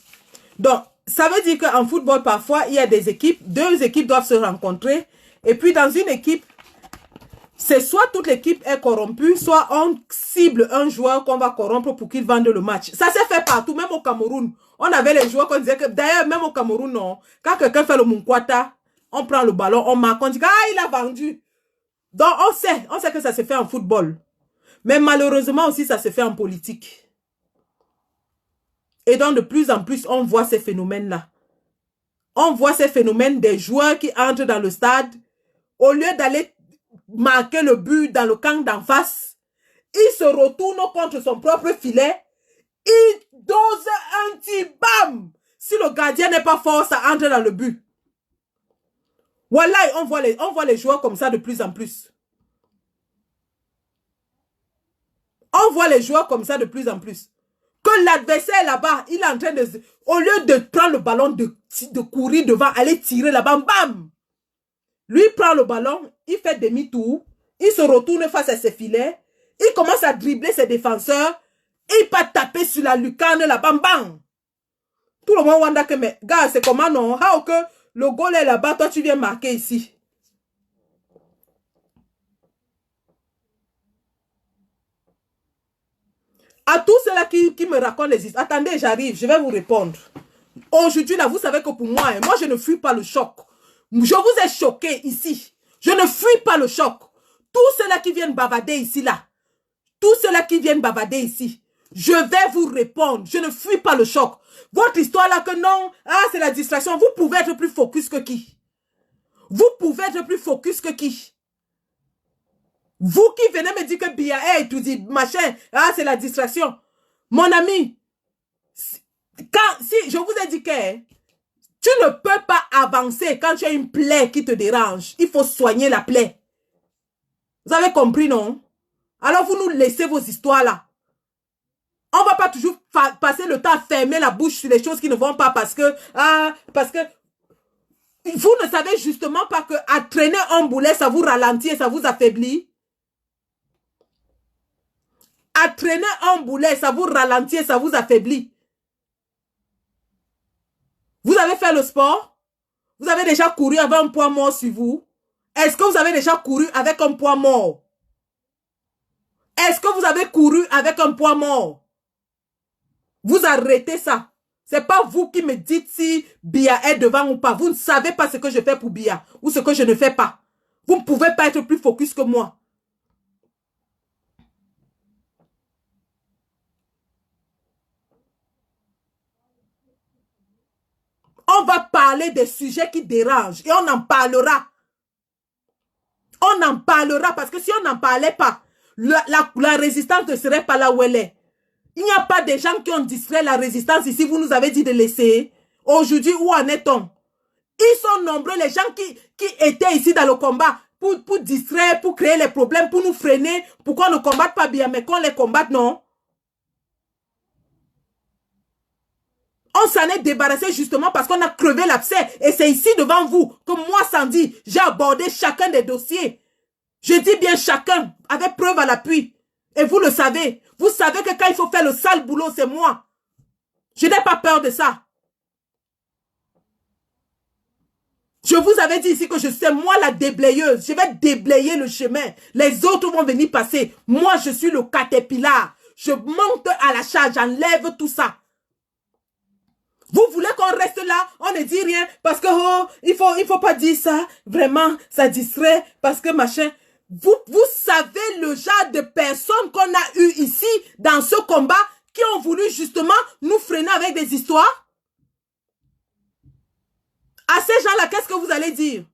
Donc, ça veut dire qu'en football, parfois, il y a des équipes. 2 équipes doivent se rencontrer. Et puis, dans une équipe, c'est soit toute l'équipe est corrompue, soit on cible un joueur qu'on va corrompre pour qu'il vende le match. Ça s'est fait partout, même au Cameroun. On avait les joueurs qu'on disait que, d'ailleurs, même au Cameroun, non. Quand quelqu'un fait le Munkwata, on prend le ballon, on marque, on dit, ah, il a vendu. Donc, on sait que ça se fait en football. Mais malheureusement aussi, ça se fait en politique. Et donc, de plus en plus, on voit ces phénomènes-là. On voit ces phénomènes des joueurs qui entrent dans le stade. Au lieu d'aller marquer le but dans le camp d'en face, il se retourne contre son propre filet. Il dose un petit bam. Si le gardien n'est pas fort, ça entre dans le but. Voilà, on voit les joueurs comme ça de plus en plus. On voit les joueurs comme ça de plus en plus. Que l'adversaire là-bas, il est en train de... Au lieu de prendre le ballon, de courir devant, aller tirer là-bas, bam! Lui prend le ballon, il fait demi-tour, il se retourne face à ses filets, il commence à dribbler ses défenseurs, il peut taper sur la lucarne là-bas, bam! Tout le monde wanda que, mais gars, c'est comment non? How que le goal est là-bas, toi tu viens marquer ici. À tous ceux-là qui me racontent les histoires, attendez, j'arrive, je vais vous répondre. Aujourd'hui, là, vous savez que pour moi, moi, je ne fuis pas le choc. Je vous ai choqué ici. Je ne fuis pas le choc. Tous ceux-là qui viennent bavader ici, là. Tous ceux-là qui viennent bavader ici. Je vais vous répondre. Je ne fuis pas le choc. Votre histoire là que non, ah, c'est la distraction. Vous pouvez être plus focus que qui? Vous pouvez être plus focus que qui? Vous qui venez me dire que Bia, hey, tu dis machin, ah, c'est la distraction. Mon ami, si je vous ai dit que tu ne peux pas avancer quand tu as une plaie qui te dérange. Il faut soigner la plaie. Vous avez compris, non? Alors vous nous laissez vos histoires là. On ne va pas toujours passer le temps à fermer la bouche sur les choses qui ne vont pas parce que vous ne savez justement pas que à traîner un boulet, ça vous ralentit et ça vous affaiblit. À traîner un boulet, ça vous ralentit et ça vous affaiblit. Vous avez fait le sport? Vous avez déjà couru avec un poids mort sur vous? Est-ce que vous avez déjà couru avec un poids mort? Est-ce que vous avez couru avec un poids mort? Vous arrêtez ça. C'est pas vous qui me dites si Bia est devant ou pas. Vous ne savez pas ce que je fais pour Bia ou ce que je ne fais pas. Vous ne pouvez pas être plus focus que moi. On va parler des sujets qui dérangent et on en parlera. On en parlera parce que si on n'en parlait pas, la résistance ne serait pas là où elle est. Il n'y a pas de gens qui ont distrait la résistance ici. Vous nous avez dit de laisser. Aujourd'hui, où en est-on? Ils sont nombreux, les gens qui étaient ici dans le combat pour distraire, pour créer les problèmes, pour nous freiner, pour qu'on ne combatte pas bien, mais qu'on les combatte, non? On s'en est débarrassé justement parce qu'on a crevé l'abcès. Et c'est ici devant vous que moi, Sandy, j'ai abordé chacun des dossiers. Je dis bien chacun, avec preuve à l'appui. Et vous le savez. Vous savez que quand il faut faire le sale boulot, c'est moi. Je n'ai pas peur de ça. Je vous avais dit ici que je suis moi la déblayeuse. Je vais déblayer le chemin. Les autres vont venir passer. Moi, je suis le caterpillar. Je monte à la charge, j'enlève tout ça. Vous voulez qu'on reste là, on ne dit rien parce que oh, il faut pas dire ça. Vraiment, ça distrait parce que machin. Vous savez le genre de personnes qu'on a eu ici dans ce combat qui ont voulu justement nous freiner avec des histoires. À ces gens-là, qu'est-ce que vous allez dire?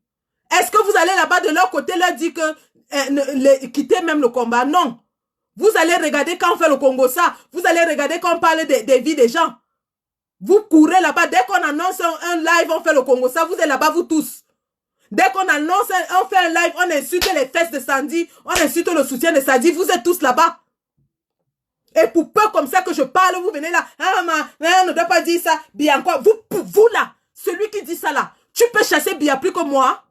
Est-ce que vous allez là-bas de leur côté leur dire que quitter même le combat? Non. Vous allez regarder quand on fait le Congo ça. Vous allez regarder quand on parle des vies des gens. Vous courez là-bas. Dès qu'on annonce un live, on fait le Congo ça. Vous êtes là-bas, vous tous. Dès qu'on annonce, on fait un live, on insulte les fesses de Sandy. On insulte le soutien de Sandy. Vous êtes tous là-bas. Et pour peu comme ça que je parle, vous venez là. Ah, on ne doit pas dire ça. Bien quoi. Vous là, celui qui dit ça là, tu peux chasser bien plus que moi.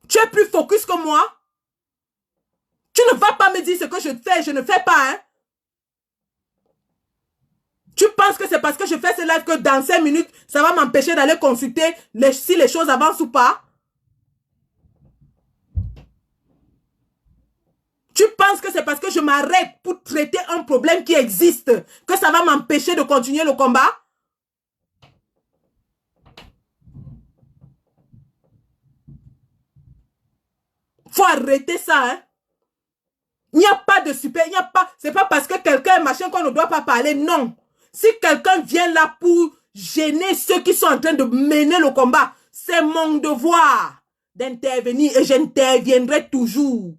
Tu es plus focus que moi. Tu ne vas pas me dire ce que je fais. Je ne fais pas, hein. Tu penses que c'est parce que je fais ce live que dans 5 minutes, ça va m'empêcher d'aller consulter si les choses avancent ou pas? Tu penses que c'est parce que je m'arrête pour traiter un problème qui existe que ça va m'empêcher de continuer le combat? Faut arrêter ça, hein? Il n'y a pas de super, il n'y a pas, c'est pas parce que quelqu'un est machin qu'on ne doit pas parler, non. Si quelqu'un vient là pour gêner ceux qui sont en train de mener le combat, c'est mon devoir d'intervenir et j'interviendrai toujours.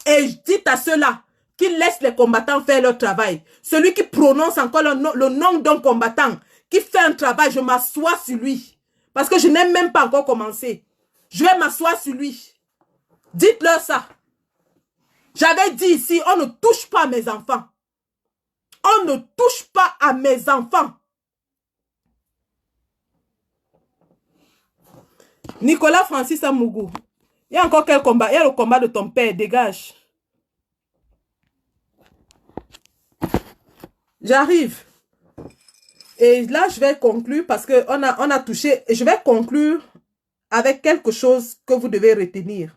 Et je dis à ceux-là qui laissent les combattants faire leur travail. Celui qui prononce encore le nom d'un combattant, qui fait un travail, je m'assois sur lui. Parce que je n'ai même pas encore commencé. Je vais m'asseoir sur lui. Dites-leur ça. J'avais dit ici, on ne touche pas à mes enfants. On ne touche pas à mes enfants. Nicolas Francis Amougou. Il y a encore quel combat? Il y a le combat de ton père, dégage. J'arrive. Et là, je vais conclure parce qu'on a touché. Et je vais conclure avec quelque chose que vous devez retenir.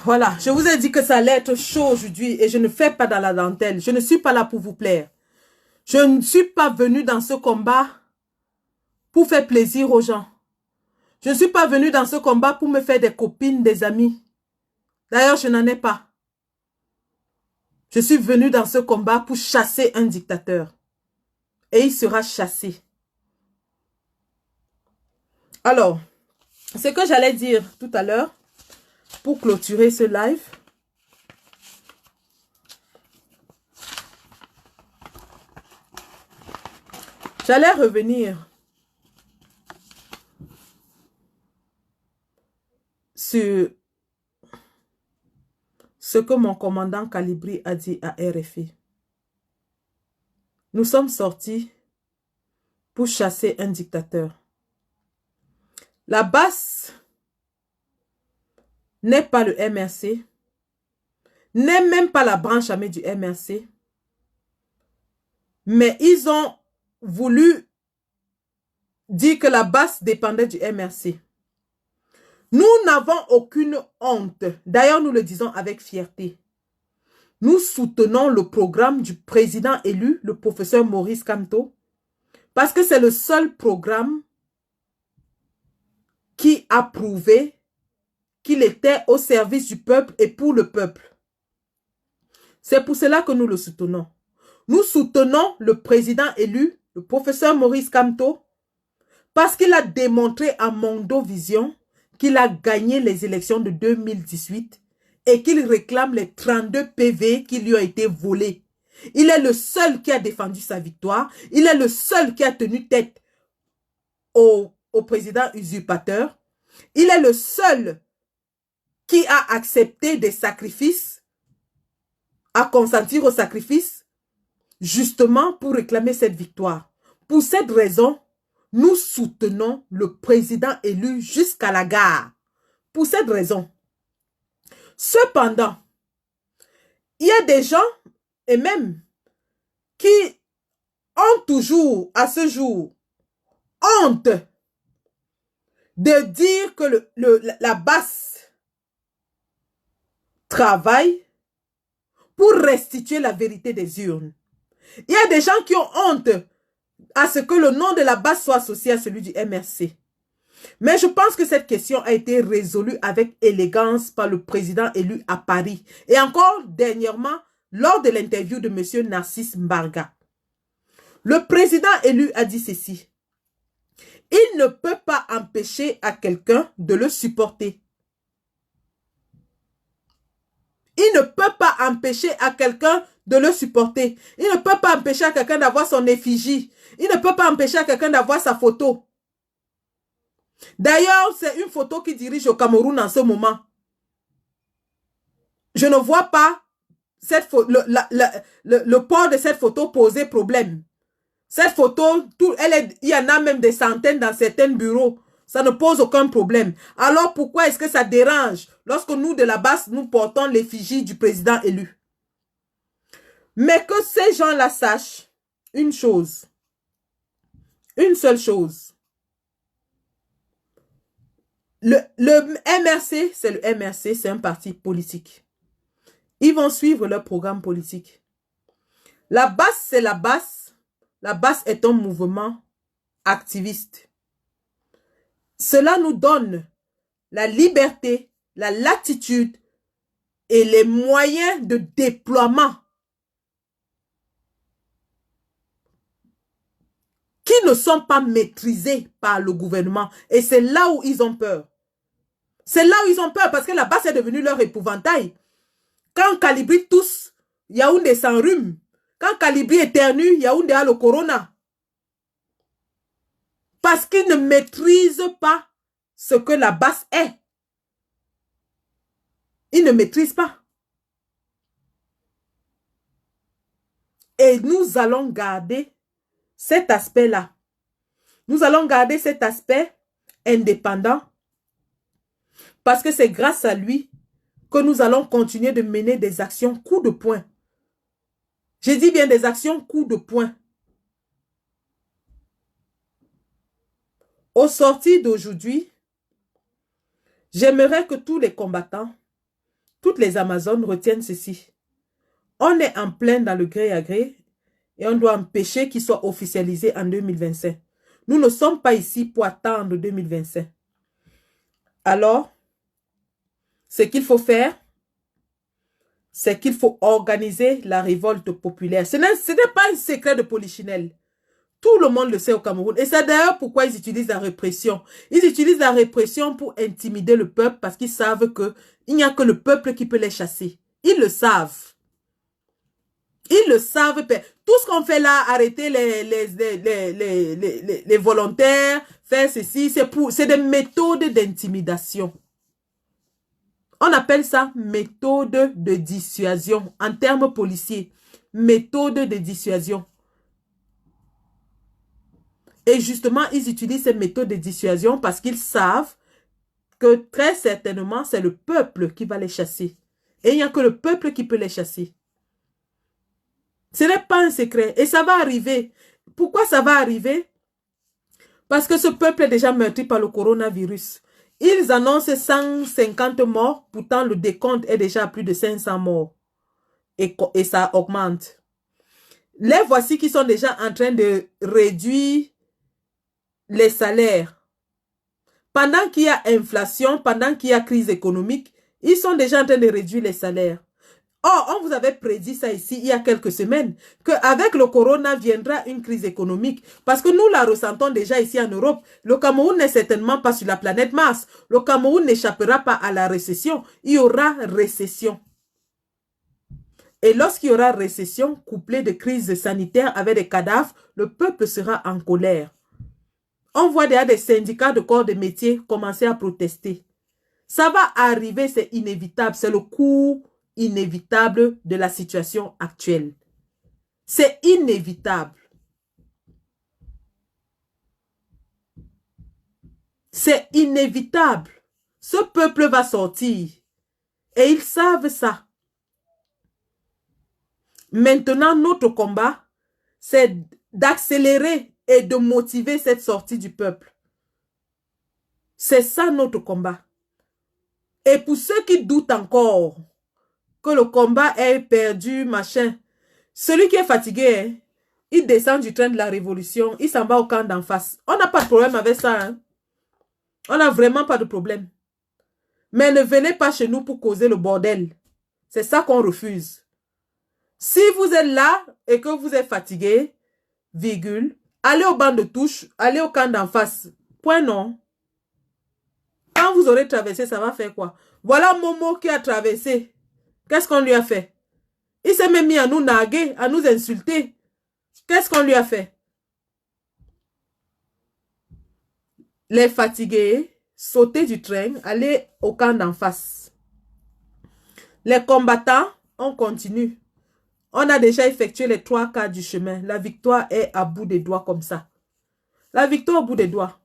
Voilà, je vous ai dit que ça allait être chaud aujourd'hui et je ne fais pas dans la dentelle. Je ne suis pas là pour vous plaire. Je ne suis pas venue dans ce combat pour faire plaisir aux gens. Je ne suis pas venue dans ce combat pour me faire des copines, des amis. D'ailleurs, je n'en ai pas. Je suis venue dans ce combat pour chasser un dictateur. Et il sera chassé. Alors, ce que j'allais dire tout à l'heure, pour clôturer ce live, j'allais revenir sur ce que mon commandant Calibri a dit à RFI. Nous sommes sortis pour chasser un dictateur. La base n'est pas le MRC, n'est même pas la branche armée du MRC, mais ils ont voulu dire que la base dépendait du MRC. Nous n'avons aucune honte. D'ailleurs, nous le disons avec fierté. Nous soutenons le programme du président élu, le professeur Maurice Kamto, parce que c'est le seul programme qui a prouvé qu'il était au service du peuple et pour le peuple. C'est pour cela que nous le soutenons. Nous soutenons le président élu, le professeur Maurice Kamto, parce qu'il a démontré à Mondo Vision qu'il a gagné les élections de 2018 et qu'il réclame les 32 PV qui lui ont été volés. Il est le seul qui a défendu sa victoire. Il est le seul qui a tenu tête au président usurpateur. Il est le seul qui a accepté des sacrifices, à consentir aux sacrifices, justement pour réclamer cette victoire. Pour cette raison, nous soutenons le président élu jusqu'à la gare. Pour cette raison. Cependant, il y a des gens, et même, qui ont toujours, à ce jour, honte de dire que la base travaille pour restituer la vérité des urnes. Il y a des gens qui ont honte à ce que le nom de la base soit associé à celui du MRC. Mais je pense que cette question a été résolue avec élégance par le président élu à Paris. Et encore dernièrement, lors de l'interview de M. Narcisse Mbarga. Le président élu a dit ceci. Il ne peut pas empêcher à quelqu'un de le supporter. Il ne peut pas empêcher à quelqu'un de le supporter. Il ne peut pas empêcher à quelqu'un d'avoir son effigie. Il ne peut pas empêcher à quelqu'un d'avoir sa photo. D'ailleurs, c'est une photo qui dirige au Cameroun en ce moment. Je ne vois pas le port de cette photo poser problème. Cette photo, il y en a même des centaines dans certains bureaux. Ça ne pose aucun problème. Alors pourquoi est-ce que ça dérange lorsque nous, de la base, nous portons l'effigie du président élu? Mais que ces gens-là sachent une chose. Une seule chose. Le MRC, c'est le MRC, c'est un parti politique. Ils vont suivre leur programme politique. La base, c'est la base. La base est un mouvement activiste. Cela nous donne la liberté, la latitude et les moyens de déploiement qui ne sont pas maîtrisés par le gouvernement. Et c'est là où ils ont peur. C'est là où ils ont peur parce que la base est devenue leur épouvantail. Quand Calibri tousse, Yaoundé s'enrhume. Quand Calibri éternue, Yaoundé a le corona. Parce qu'ils ne maîtrisent pas ce que la base est. Ils ne maîtrisent pas. Et nous allons garder cet aspect-là. Nous allons garder cet aspect indépendant parce que c'est grâce à lui que nous allons continuer de mener des actions coup de poing. J'ai dit bien des actions coup de poing. Au sortir d'aujourd'hui, j'aimerais que tous les combattants, toutes les Amazones retiennent ceci. On est en plein dans le gré à gré et on doit empêcher qu'il soit officialisé en 2025. Nous ne sommes pas ici pour attendre 2025. Alors, ce qu'il faut faire, c'est qu'il faut organiser la révolte populaire. Ce n'est pas un secret de Polichinelle. Tout le monde le sait au Cameroun. Et c'est d'ailleurs pourquoi ils utilisent la répression. Ils utilisent la répression pour intimider le peuple parce qu'ils savent qu'il n'y a que le peuple qui peut les chasser. Ils le savent. Ils le savent. Tout ce qu'on fait là, arrêter les volontaires, faire ceci, c'est des méthodes d'intimidation. On appelle ça méthode de dissuasion. En termes policiers, méthode de dissuasion. Et justement, ils utilisent ces méthodes de dissuasion parce qu'ils savent que très certainement, c'est le peuple qui va les chasser. Et il n'y a que le peuple qui peut les chasser. Ce n'est pas un secret. Et ça va arriver. Pourquoi ça va arriver? Parce que ce peuple est déjà meurtri par le coronavirus. Ils annoncent 150 morts. Pourtant, le décompte est déjà à plus de 500 morts. Et ça augmente. Les voici qui sont déjà en train de réduire les salaires. Pendant qu'il y a inflation, pendant qu'il y a crise économique, ils sont déjà en train de réduire les salaires. Or, on vous avait prédit ça ici il y a quelques semaines, qu'avec le corona viendra une crise économique. Parce que nous la ressentons déjà ici en Europe. Le Cameroun n'est certainement pas sur la planète Mars. Le Cameroun n'échappera pas à la récession. Il y aura récession. Et lorsqu'il y aura récession, couplée de crises sanitaires avec des cadavres, le peuple sera en colère. On voit déjà des syndicats de corps de métier commencer à protester. Ça va arriver, c'est inévitable. C'est le cours inévitable de la situation actuelle. C'est inévitable. C'est inévitable. Ce peuple va sortir. Et ils savent ça. Maintenant, notre combat, c'est d'accélérer et de motiver cette sortie du peuple. C'est ça notre combat. Et pour ceux qui doutent encore que le combat est perdu, machin, celui qui est fatigué, il descend du train de la révolution, il s'en va au camp d'en face. On n'a pas de problème avec ça. Hein? On n'a vraiment pas de problème. Mais ne venez pas chez nous pour causer le bordel. C'est ça qu'on refuse. Si vous êtes là et que vous êtes fatigué, virgule, allez au banc de touche, allez au camp d'en face. Point non. Quand vous aurez traversé, ça va faire quoi? Voilà Momo qui a traversé. Qu'est-ce qu'on lui a fait? Il s'est même mis à nous narguer, à nous insulter. Qu'est-ce qu'on lui a fait? Les fatigués, sauter du train, aller au camp d'en face. Les combattants, on continue. On a déjà effectué les 3/4 du chemin. La victoire est à bout des doigts comme ça. La victoire au bout des doigts.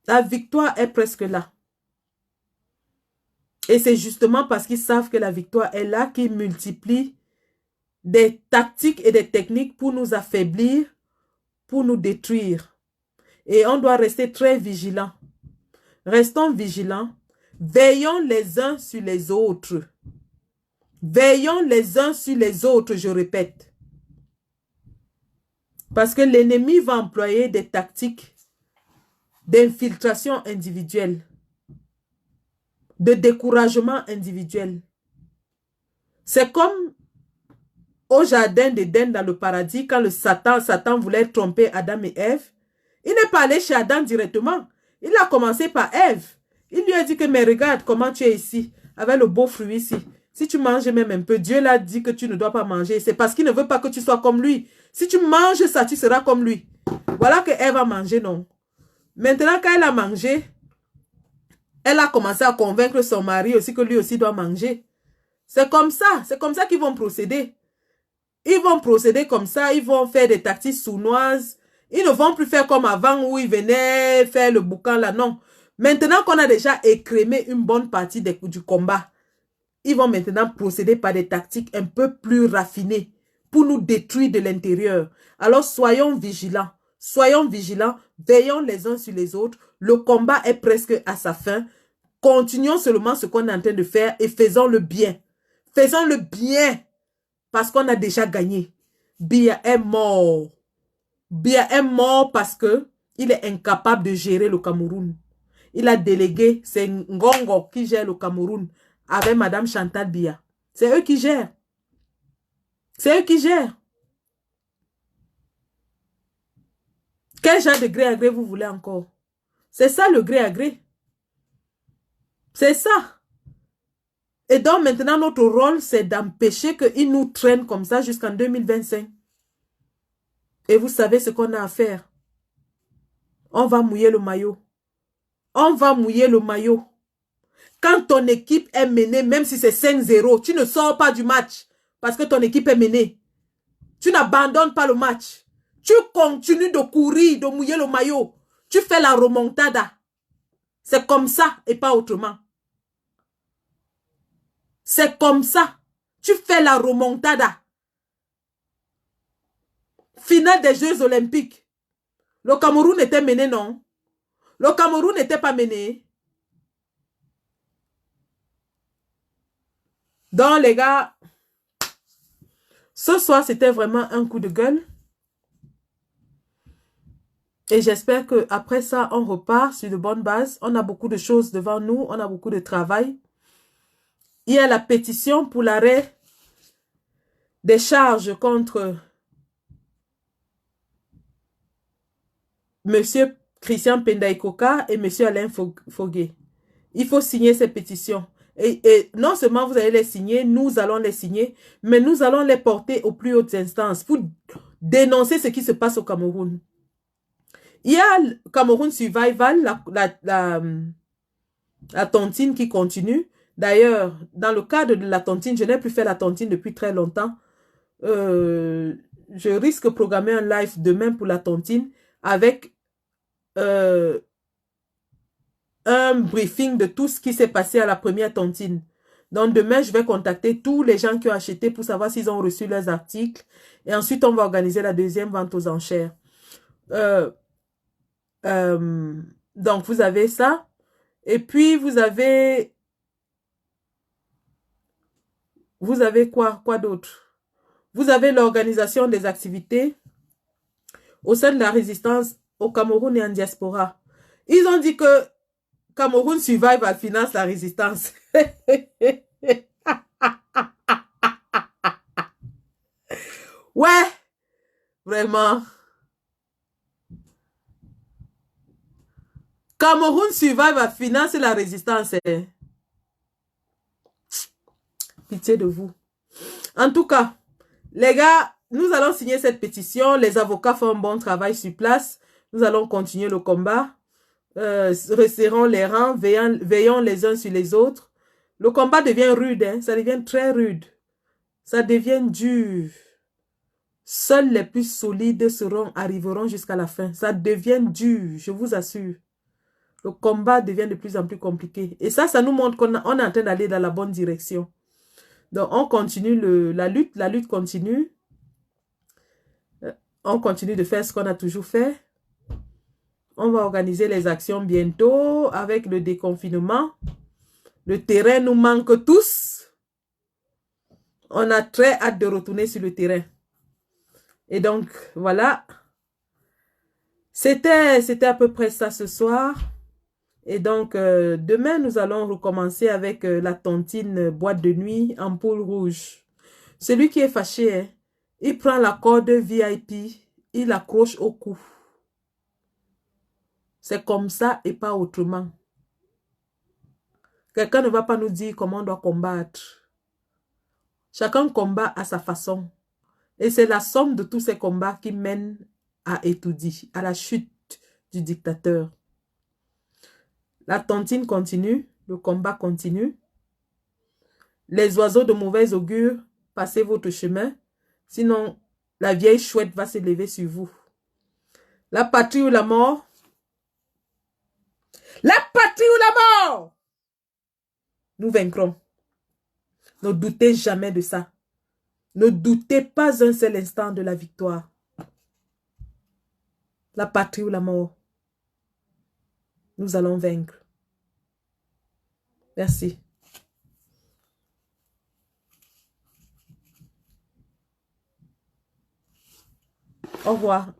La victoire est presque là. Et c'est justement parce qu'ils savent que la victoire est là qu'ils multiplient des tactiques et des techniques pour nous affaiblir, pour nous détruire. Et on doit rester très vigilants. Restons vigilants. Veillons les uns sur les autres. Veillons les uns sur les autres, je répète. Parce que l'ennemi va employer des tactiques d'infiltration individuelle, de découragement individuel. C'est comme au jardin d'Éden dans le paradis, quand Satan voulait tromper Adam et Ève. Il n'est pas allé chez Adam directement. Il a commencé par Ève. Il lui a dit que, mais regarde comment tu es ici, avec le beau fruit ici. Si tu manges même un peu, Dieu l'a dit que tu ne dois pas manger. C'est parce qu'il ne veut pas que tu sois comme lui. Si tu manges ça, tu seras comme lui. Voilà que Ève a mangé, non. Maintenant, quand elle a mangé, elle a commencé à convaincre son mari aussi que lui aussi doit manger. C'est comme ça qu'ils vont procéder. Ils vont procéder comme ça, ils vont faire des tactiques sournoises. Ils ne vont plus faire comme avant où ils venaient faire le boucan là, non. Maintenant qu'on a déjà écrémé une bonne partie du combat, ils vont maintenant procéder par des tactiques un peu plus raffinées pour nous détruire de l'intérieur. Alors soyons vigilants. Soyons vigilants, veillons les uns sur les autres. Le combat est presque à sa fin. Continuons seulement ce qu'on est en train de faire et faisons le bien. Faisons le bien parce qu'on a déjà gagné. Biya est mort. Biya est mort parce que il est incapable de gérer le Cameroun. Il a délégué, c'est Ngongo qui gère le Cameroun avec Madame Chantal Biya. C'est eux qui gèrent. C'est eux qui gèrent. Quel genre de gré à gré vous voulez encore? C'est ça le gré à gré. C'est ça. Et donc maintenant notre rôle c'est d'empêcher qu'ils nous traînent comme ça jusqu'en 2025. Et vous savez ce qu'on a à faire. On va mouiller le maillot. On va mouiller le maillot. Quand ton équipe est menée, même si c'est 5-0, tu ne sors pas du match parce que ton équipe est menée. Tu n'abandonnes pas le match. Tu continues de courir, de mouiller le maillot. Tu fais la remontada. C'est comme ça et pas autrement. C'est comme ça. Tu fais la remontada. Finale des Jeux Olympiques. Le Cameroun était mené, non? Le Cameroun n'était pas mené. Donc, les gars, ce soir, c'était vraiment un coup de gueule. Et j'espère qu'après ça, on repart sur de bonnes bases. On a beaucoup de choses devant nous. On a beaucoup de travail. Il y a la pétition pour l'arrêt des charges contre M. Christian Pendaïkoka et M. Alain Fogué. Il faut signer ces pétitions. Et non seulement vous allez les signer, nous allons les signer, mais nous allons les porter aux plus hautes instances pour dénoncer ce qui se passe au Cameroun. Il y a le Cameroun Survival, la tontine qui continue. D'ailleurs, dans le cadre de la tontine, je n'ai plus fait la tontine depuis très longtemps. Je risque de programmer un live demain pour la tontine avec un briefing de tout ce qui s'est passé à la première tontine. Donc demain, je vais contacter tous les gens qui ont acheté pour savoir s'ils ont reçu leurs articles. Et ensuite, on va organiser la deuxième vente aux enchères. Donc, vous avez ça. Et puis, vous avez quoi d'autre? Vous avez l'organisation des activités au sein de la résistance au Cameroun et en diaspora. Ils ont dit que Cameroun Survival finance la résistance. Ouais, vraiment. Cameroun Survival finance la résistance. Pitié de vous. En tout cas, les gars, nous allons signer cette pétition. Les avocats font un bon travail sur place. Nous allons continuer le combat. Resserrons les rangs, veillons les uns sur les autres. Le combat devient rude, hein? Ça devient très rude. Ça devient dur. Seuls les plus solides arriveront jusqu'à la fin. Ça devient dur, je vous assure. Le combat devient de plus en plus compliqué. Et ça nous montre qu'on est en train d'aller dans la bonne direction. Donc, on continue la lutte. La lutte continue. On continue de faire ce qu'on a toujours fait. On va organiser les actions bientôt avec le déconfinement. Le terrain nous manque tous. On a très hâte de retourner sur le terrain. Et donc, voilà. C'était à peu près ça ce soir. Et donc, demain, nous allons recommencer avec la tontine boîte de nuit, ampoule rouge. Celui qui est fâché, hein, il prend la corde VIP, il l'accroche au cou. C'est comme ça et pas autrement. Quelqu'un ne va pas nous dire comment on doit combattre. Chacun combat à sa façon. Et c'est la somme de tous ces combats qui mène à Etoudi, à la chute du dictateur. La tontine continue, le combat continue. Les oiseaux de mauvais augure, passez votre chemin. Sinon, la vieille chouette va se lever sur vous. La patrie ou la mort? La patrie ou la mort? Nous vaincrons. Ne doutez jamais de ça. Ne doutez pas un seul instant de la victoire. La patrie ou la mort? Nous allons vaincre. Merci. Au revoir.